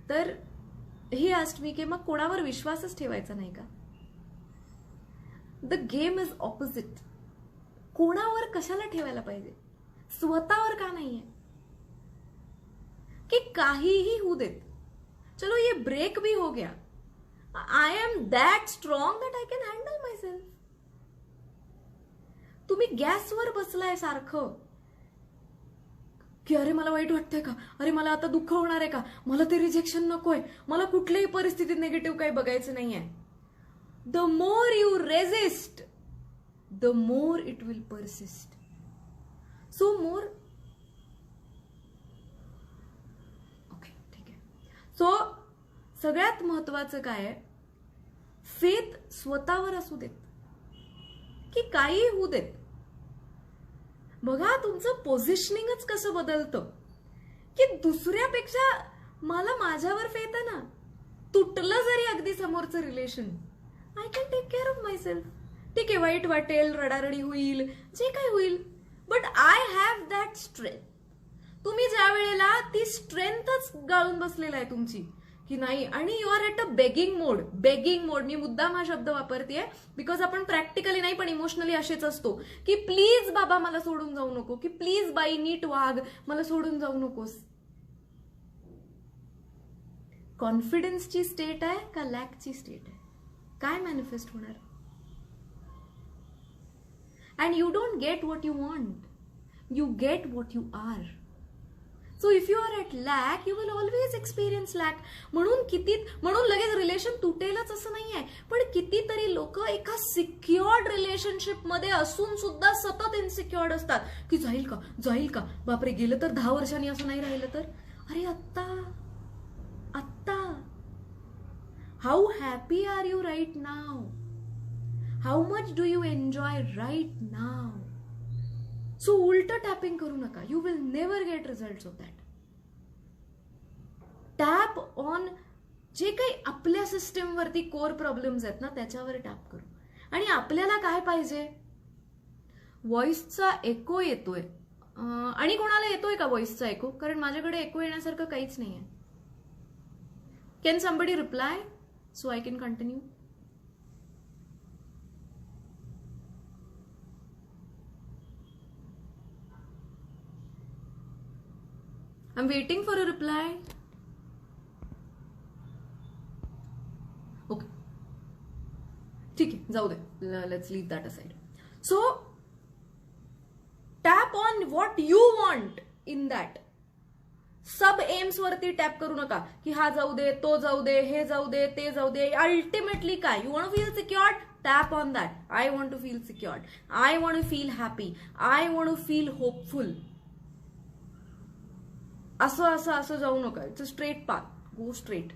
तर ही आस्क्ड मी की मग कोणावर विश्वासच ठेवायचा नाही का? The game is opposite. कोणावर कशाला ठेवायला पाहिजे, स्वतःवर का नाहीये? कि काहीही होऊ देत, चलो ये ब्रेक भी हो गया, I am that strong that I can handle myself. तुम्ही गॅसवर बसलाय सारखं की अरे मला वाईट वाटतंय का, अरे मला आता दुःख होणार आहे का, मला ते रिजेक्शन नकोय, मला कुठल्याही परिस्थितीत निगेटिव्ह काही बघायचं नाहीये. The more you resist, the more it will persist. So more okay, ठीक आहे. सो सगळ्यात महत्वाचं काय आहे, फेथ स्वतःवर असू देत की काही होऊ देत. बघा तुमचं पोझिशनिंगच कसं बदलतं की दुसऱ्यापेक्षा मला माझ्यावर फेथ आहे ना. तुटलं जरी अगदी समोरचं relation, I can take care of myself. ठीक आहे, वाईट वाटेल, रडारडी होईल, जे काही होईल, but I have that strength. तुम्ही ज्या वेळेला ती स्ट्रेंथच गाळून बसलेला आहे तुमची की नाही, आणि you are at a begging mode. Begging mode, मी मुद्दाम हा शब्द वापरतेय बिकॉज आपण प्रॅक्टिकली नाही पण इमोशनली असेच असतो की प्लीज बाबा मला सोडून जाऊ नको, की प्लीज बाई नीट वाग, मला सोडून जाऊ नकोस. कॉन्फिडन्सची स्टेट आहे का लॅकची स्टेट आहे? काय मॅनिफेस्ट होणार? And you don't get what you want, you get what you are. So if you are at lack, you will always experience lack. म्हणून लगेच रिलेशन तुटेलच असं नाहीये, पण कितीतरी लोक एका सिक्युअर्ड रिलेशनशिप मध्ये असून सुद्धा सतत इनसिक्युअर्ड असतात की जाईल का, बापरे गेलं तर 10 वर्षांनी असं नाही राहिलं तर. अरे आत्ता how happy are you right now? How much do you enjoy right now? So उलट टॅपिंग करू नका. You will never get results of that. Tap on जे काही आपल्या सिस्टमवरती कोर प्रॉब्लेम्स आहेत ना, त्याच्यावर टॅप करू. आणि आपल्याला काय पाहिजे? व्हॉइसचा एको येतोय, आणि कोणाला येतोय का व्हॉइसचा एको? कारण माझ्याकडे एको येण्यासारखं काहीच नाहीये. Can somebody reply so I can continue? I'm waiting for a reply. Okay. ठीक आहे, जाऊ दे. Let's leave that aside. So, tap on what you want in that. Sub AIIMS वरती टॅप करू नका की हा जाऊ दे, तो जाऊ दे, हे जाऊ दे, ते जाऊ दे. अल्टिमेटली काय? You want to feel secured? Tap on that. I want to feel secured. I want to feel happy. I want to feel hopeful. असं जाऊ नका. It's a straight path. Go straight.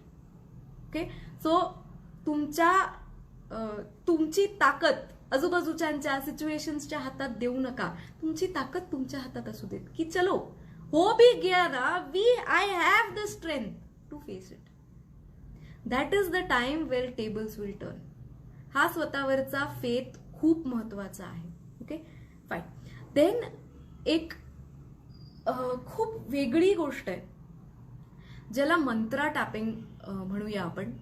Okay. So तुमची ताकद आजूबाजूच्या सिच्युएशन्सच्या हातात देऊ नका. तुमची ताकद तुमच्या हातात असू देत की चलो हो भी गया ना, I have the strength to face it. That is the time where tables will turn. हा स्वतःवरचा फेथ खूप महत्वाचा आहे. Okay fine. देन एक खूप वेगळी गोष्ट आहे ज्याला मंत्रा टॅपिंग म्हणूया आपण.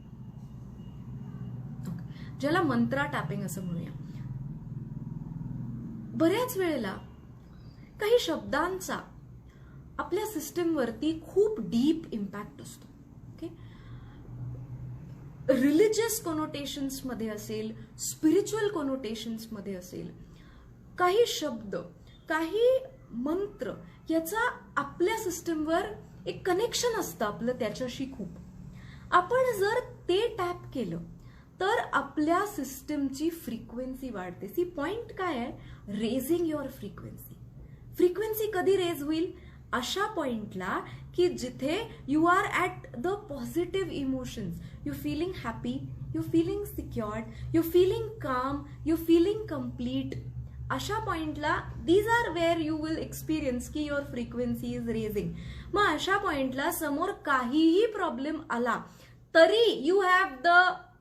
ज्याला मंत्रा टॅपिंग असं म्हणूया. बऱ्याच वेळेला काही शब्दांचा आपल्या सिस्टमवरती खूप डीप इम्पॅक्ट असतो. ओके. रिलिजियस कोनोटेशन्स मध्ये असेल, स्पिरिच्युअल कोनोटेशन्स मध्ये असेल, काही शब्द, काही मंत्र याचा आपल्या सिस्टमवर एक कनेक्शन असतं आपलं त्याच्याशी खूप. आपण जर ते टॅप केलं तर आपल्या सिस्टमची फ्रिक्वेन्सी वाढते. सी पॉइंट काय आहे? Raising your frequency. फ्रिक्वेन्सी कधी रेज होईल? अशा पॉइंटला की जिथे you are at the positive emotions. You feeling happy, you feeling secured, you feeling calm, you feeling complete. अशा पॉइंटला these are where you will experience की युअर फ्रिक्वेन्सी इज रेझिंग. मग अशा पॉइंटला समोर काहीही प्रॉब्लेम आला तरी you have the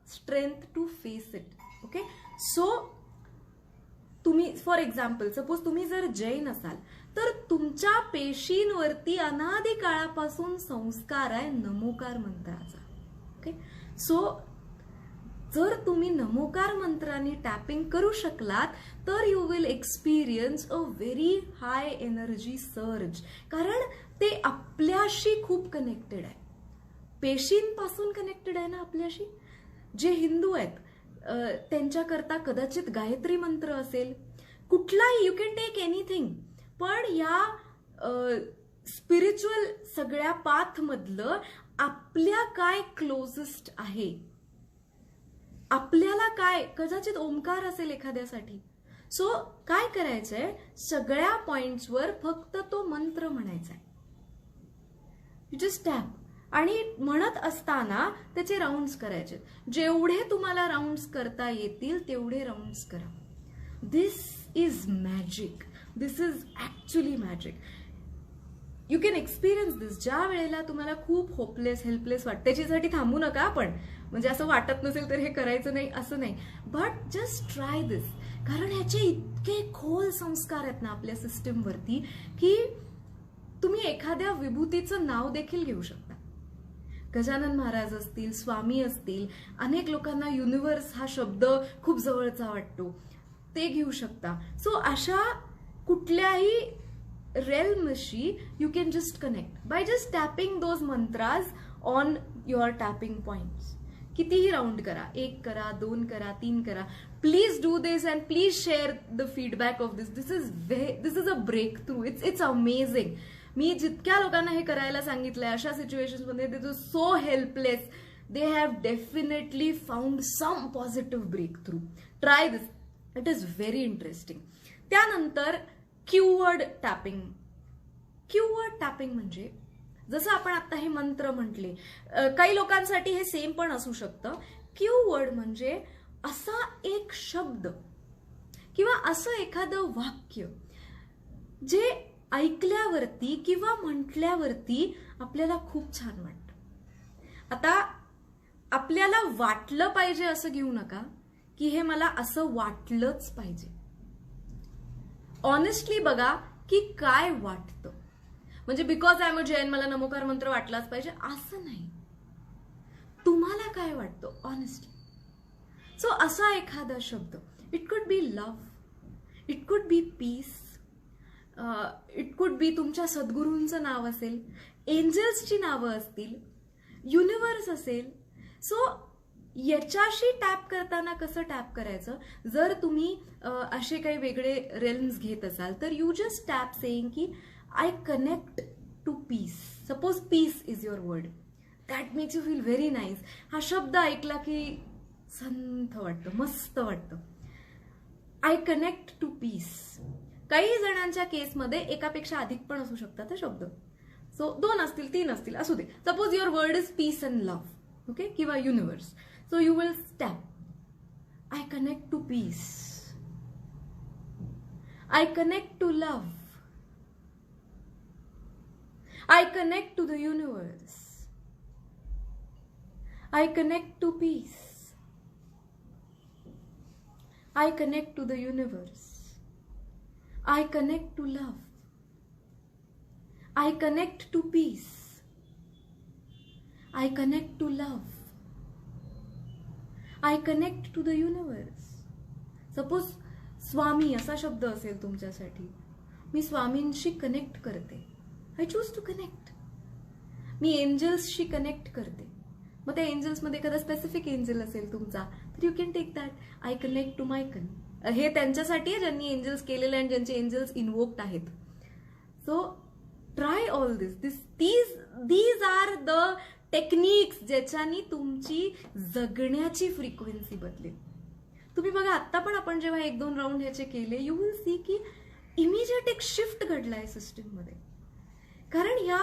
strength to face it. Okay. So तुम्ही फॉर एक्झाम्पल सपोज तुम्ही जर जैन असाल तर तुमच्या पेशींवरती अनादी काळापासून संस्कार आहे नमोकार मंत्राचा. ओके. सो जर तुम्ही नमोकार मंत्राने टॅपिंग करू शकलात तर you will experience a very high energy surge. कारण ते आपल्याशी खूप कनेक्टेड आहे. पेशींपासून कनेक्टेड आहे ना आपल्याशी. जे हिंदू आहेत त्यांच्याकरता कदाचित गायत्री मंत्र असेल, कुठलाही, यू कॅन टेक एनिथिंग. पण या स्पिरिच्युअल सगळ्या पाथ मधलं आपल्या काय क्लोजेस्ट आहे, आपल्याला काय, कदाचित ओंकार असेल एखाद्यासाठी. सो काय करायचंय? सगळ्या पॉइंट्सवर फक्त तो मंत्र म्हणायचा आहे. यू जस्ट टॅप आणि म्हणत असताना त्याचे राऊंड्स करायचे. जेवढे तुम्हाला राऊंड्स करता येतील तेवढे राऊंड्स करा. This is magic. This is actually magic. You can experience this. ज्या वेळेला तुम्हाला खूप होपलेस हेल्पलेस वाटतं, त्याच्यासाठी थांबू नका आपण. म्हणजे असं वाटत नसेल तर हे करायचं नाही असं नाही, बट जस्ट ट्राय दिस. कारण ह्याचे इतके खोल संस्कार आहेत ना आपल्या सिस्टीमवरती की तुम्ही एखाद्या विभूतीचं नाव देखील घेऊ शकता. गजानन महाराज असतील, स्वामी असतील, अनेक लोकांना युनिव्हर्स हा शब्द खूप जवळचा वाटतो, ते घेऊ शकता. सो अशा कुठल्याही रेल्मशी you can just connect by just tapping those mantras on your tapping points. कितीही राऊंड करा, 1 करा, 2 करा, 3 करा. Please do this and please share the feedback of this. This is a breakthrough. It's amazing. मी जितक्या लोकांना हे करायला सांगितलंय अशा सिच्युएशन्समध्ये they are so helpless, they have definitely found some positive breakthrough. Try this. It is very interesting. त्यानंतर keyword tapping. Keyword tapping म्हणजे जसं आपण आता हे मंत्र म्हटले, काही लोकांसाठी हे सेम पण असू शकतं. कीवर्ड म्हणजे असा एक शब्द किंवा असं एखादं वाक्य जे ऐकल्यावरती किंवा म्हटल्यावरती आपल्याला खूप छान वाटतं. आता आपल्याला वाटलं पाहिजे असं घेऊ नका की हे मला असं वाटलंच पाहिजे. ऑनेस्टली बघा की काय वाटतं. म्हणजे because I am a Jain मला नमोकार मंत्र वाटलाच पाहिजे असं नाही. तुम्हाला काय वाटतं ऑनेस्टली. सो असा एखादा शब्द, it could be love, it could be piece, it could be तुमच्या सद्गुरूंचं नाव असेल, एंजल्सची नावं असतील, युनिव्हर्स असेल. सो याच्याशी टॅप करताना कसं टॅप करायचं, जर तुम्ही असे काही वेगळे रेल्म्स घेत असाल तर यू जस्ट टॅप सेइंग की I connect to peace. Suppose peace is your word, that makes you feel very nice. हा शब्द ऐकला की संथ वाटतं, मस्त वाटतं. I connect to peace. काही जणांच्या केसमध्ये एकापेक्षा अधिक पण असू शकतात शब्द. सो 2 असतील, 3 असतील, असू दे. Suppose your word is peace and love, okay, किंवा universe. So you will tap I connect to peace, I connect to love, I connect to the universe. I connect to peace. I connect to the universe. I connect to love. I connect to peace. I connect to love. I connect to the universe. Suppose Swami असा शब्द असेल तुमच्यासाठी, मी स्वामींशी connect करते. I choose to connect. मी एंजल्सशी connect करते. मग त्या एंजल्समध्ये एखादा स्पेसिफिक एंजल असेल तुमचा तर you can take that. I connect to मायकन. हे त्यांच्यासाठी आहे ज्यांनी एंजल्स केलेले आणि ज्यांचे एंजल्स इन्वोक्ड आहेत. So try all this. These are the techniques ज्याच्यानी तुमची जगण्याची फ्रिक्वेन्सी बदलेल. तुम्ही बघा आत्ता पण आपण जेव्हा 1-2 राऊंड ह्याचे केले, यू विल सी की इमिजिएट एक शिफ्ट घडलाय सिस्टीममध्ये. कारण या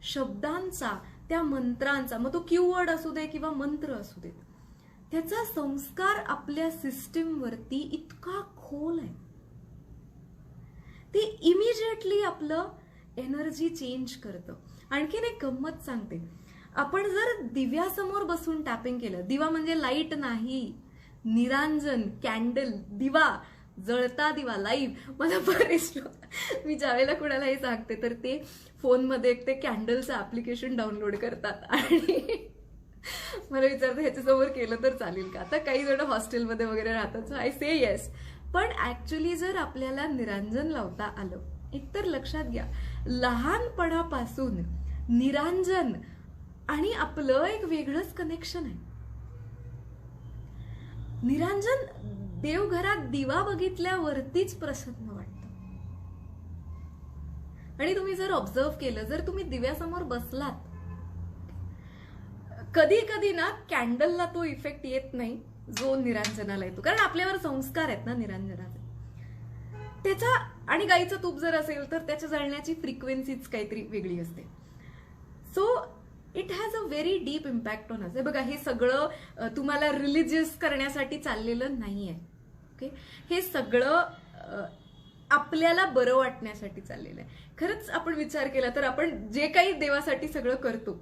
शब्दांचा, त्या मंत्रांचा, मग तो कीवर्ड असू दे किंवा मंत्र असू देत, त्याचा संस्कार आपल्या सिस्टीमवरती इतका खोल आहे. ते इमिजिएटली आपलं एनर्जी चेंज करतं. आणखीन एक गंमत सांगते. आपण जर दिव्यासमोर बसून टॅपिंग केलं, दिवा म्हणजे लाईट नाही, निरांजन, कॅन्डल, दिवा, जळता दिवा, लाईव्ह. मला बरेच लोक, मी ज्यावेळेला कुणालाही सांगते तर ते फोनमध्ये एक ते कॅन्डलचं ऍप्लिकेशन डाउनलोड करतात आणि मला विचारतं ह्याच्यासमोर केलं तर चालेल का. आता काही जण हॉस्टेलमध्ये वगैरे राहतात, सो आय से येस. पण ऍक्च्युली जर आपल्याला निरांजन लावता आलं, एकतर लक्षात घ्या लहानपणापासून निरांजन आणि आपलं एक वेगळंच कनेक्शन आहे. निरांजन देवघरात दिवा बघितल्यावरतीच प्रसन्न वाटतं. आणि तुम्ही जर ऑब्झर्व केलं, जर तुम्ही दिव्यासमोर बसलात, कधी कधी ना कॅन्डलला तो इफेक्ट येत नाही जो निरांजनाला येतो, कारण आपल्यावर संस्कार आहेत ना निरांजनाचे त्याचा. आणि गाईचं तूप जर असेल तर त्याच्या जळण्याची फ्रिक्वेन्सीच काहीतरी वेगळी असते. So it has a very deep impact on us. हे बघा, हे सगळं तुम्हाला रिलिजियस करण्यासाठी चाललेलं नाहीये. ओके, हे सगळं आपल्याला बरं वाटण्यासाठी चाललेलं आहे. खरंच आपण विचार केला तर आपण जे काही देवासाठी सगळं करतो,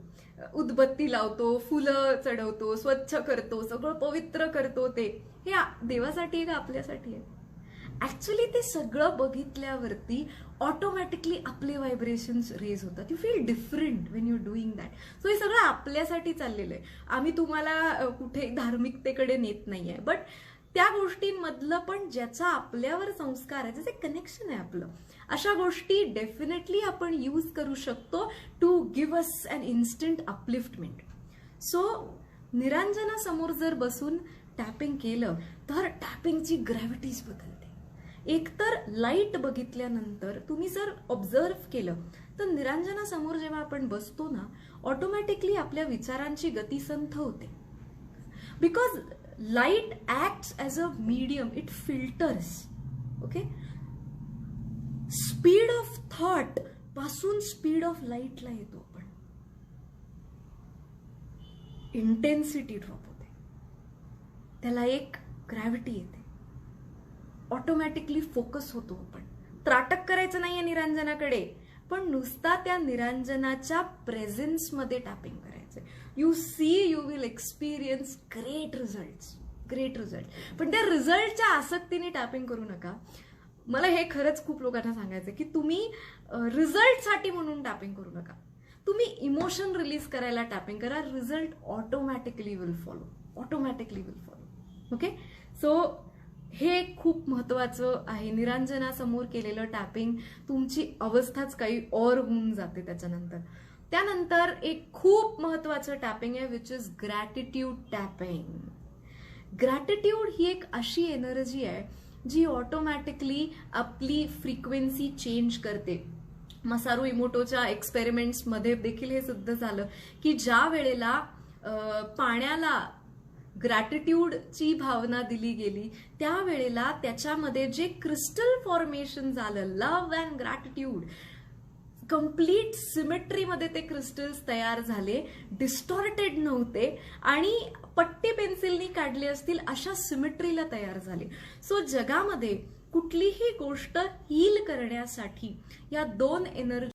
उदबत्ती लावतो, फुलं चढवतो, स्वच्छ करतो, सगळं पवित्र करतो, ते हे देवासाठी आहे का आपल्यासाठी आहे? ऍक्च्युली ते सगळं बघितल्यावरती ऑटोमॅटिकली आपले व्हायब्रेशन्स रेज होतात. You feel different Wien you doing that. So हे सगळं आपल्यासाठी चाललेलं आहे. आम्ही तुम्हाला कुठे धार्मिकतेकडे नेत नाहीये, बट त्या गोष्टींमधलं पण ज्याचा आपल्यावर संस्कार आहे, ज्याचे कनेक्शन आहे आपलं, अशा गोष्टी डेफिनेटली आपण यूज करू शकतो to give us an instant upliftment. So निरांजनासमोर जर बसून टॅपिंग केलं तर टॅपिंगची ग्रॅव्हिटीज बदलते. एकतर लाईट बघितल्यानंतर तुम्ही जर ऑब्झर्व केलं तर निरांजनासमोर जेव्हा आपण बसतो ना, ऑटोमॅटिकली आपल्या विचारांची गती संथ होते. Because light acts as a medium, it filters. Okay, speed of thought पासून स्पीड ऑफ लाईटला येतो आपण. इंटेन्सिटी ड्रॉप होते, त्याला एक ग्रॅव्हिटी येते, ऑटोमॅटिकली फोकस होतो. आपण त्राटक करायचं नाहीये निरांजनाकडे, पण नुसता त्या निरांजनाच्या प्रेझेन्समध्ये टॅपिंग करायचंय. You see, you will experience great result. पण त्या रिझल्टच्या आसक्तीने टॅपिंग करू नका. मला हे खरंच खूप लोकांना सांगायचं की तुम्ही रिझल्टसाठी म्हणून टॅपिंग करू नका. तुम्ही इमोशन रिलीज करायला टॅपिंग करा. Result automatically will follow. Okay, so हे खूप महत्वाचं आहे. निरांजनासमोर केलेलं टॅपिंग तुमची अवस्थाच काही और होऊन जाते त्याच्यानंतर. त्यानंतर एक खूप महत्वाचं टॅपिंग आहे, which is gratitude tapping. Gratitude ही एक अशी एनर्जी आहे जी ऑटोमॅटिकली आपली फ्रिक्वेन्सी चेंज करते. मसारू इमोटोच्या एक्सपेरिमेंट्समध्ये देखील हे सिद्ध झालं की ज्या वेळेला पाण्याला ग्रॅटिट्यूडची भावना दिली गेली, त्यावेळेला त्याच्यामध्ये जे क्रिस्टल फॉर्मेशन झालं, लव्ह अँड ग्रॅटिट्यूड, कम्प्लीट सिमेट्रीमध्ये ते क्रिस्टल्स तयार झाले, डिस्टॉर्टेड नव्हते आणि पट्टी पेन्सिलनी काढले असतील अशा सिमेट्रीला तयार झाले. सो जगामध्ये कुठलीही गोष्ट हील करण्यासाठी या दोन एनर्जी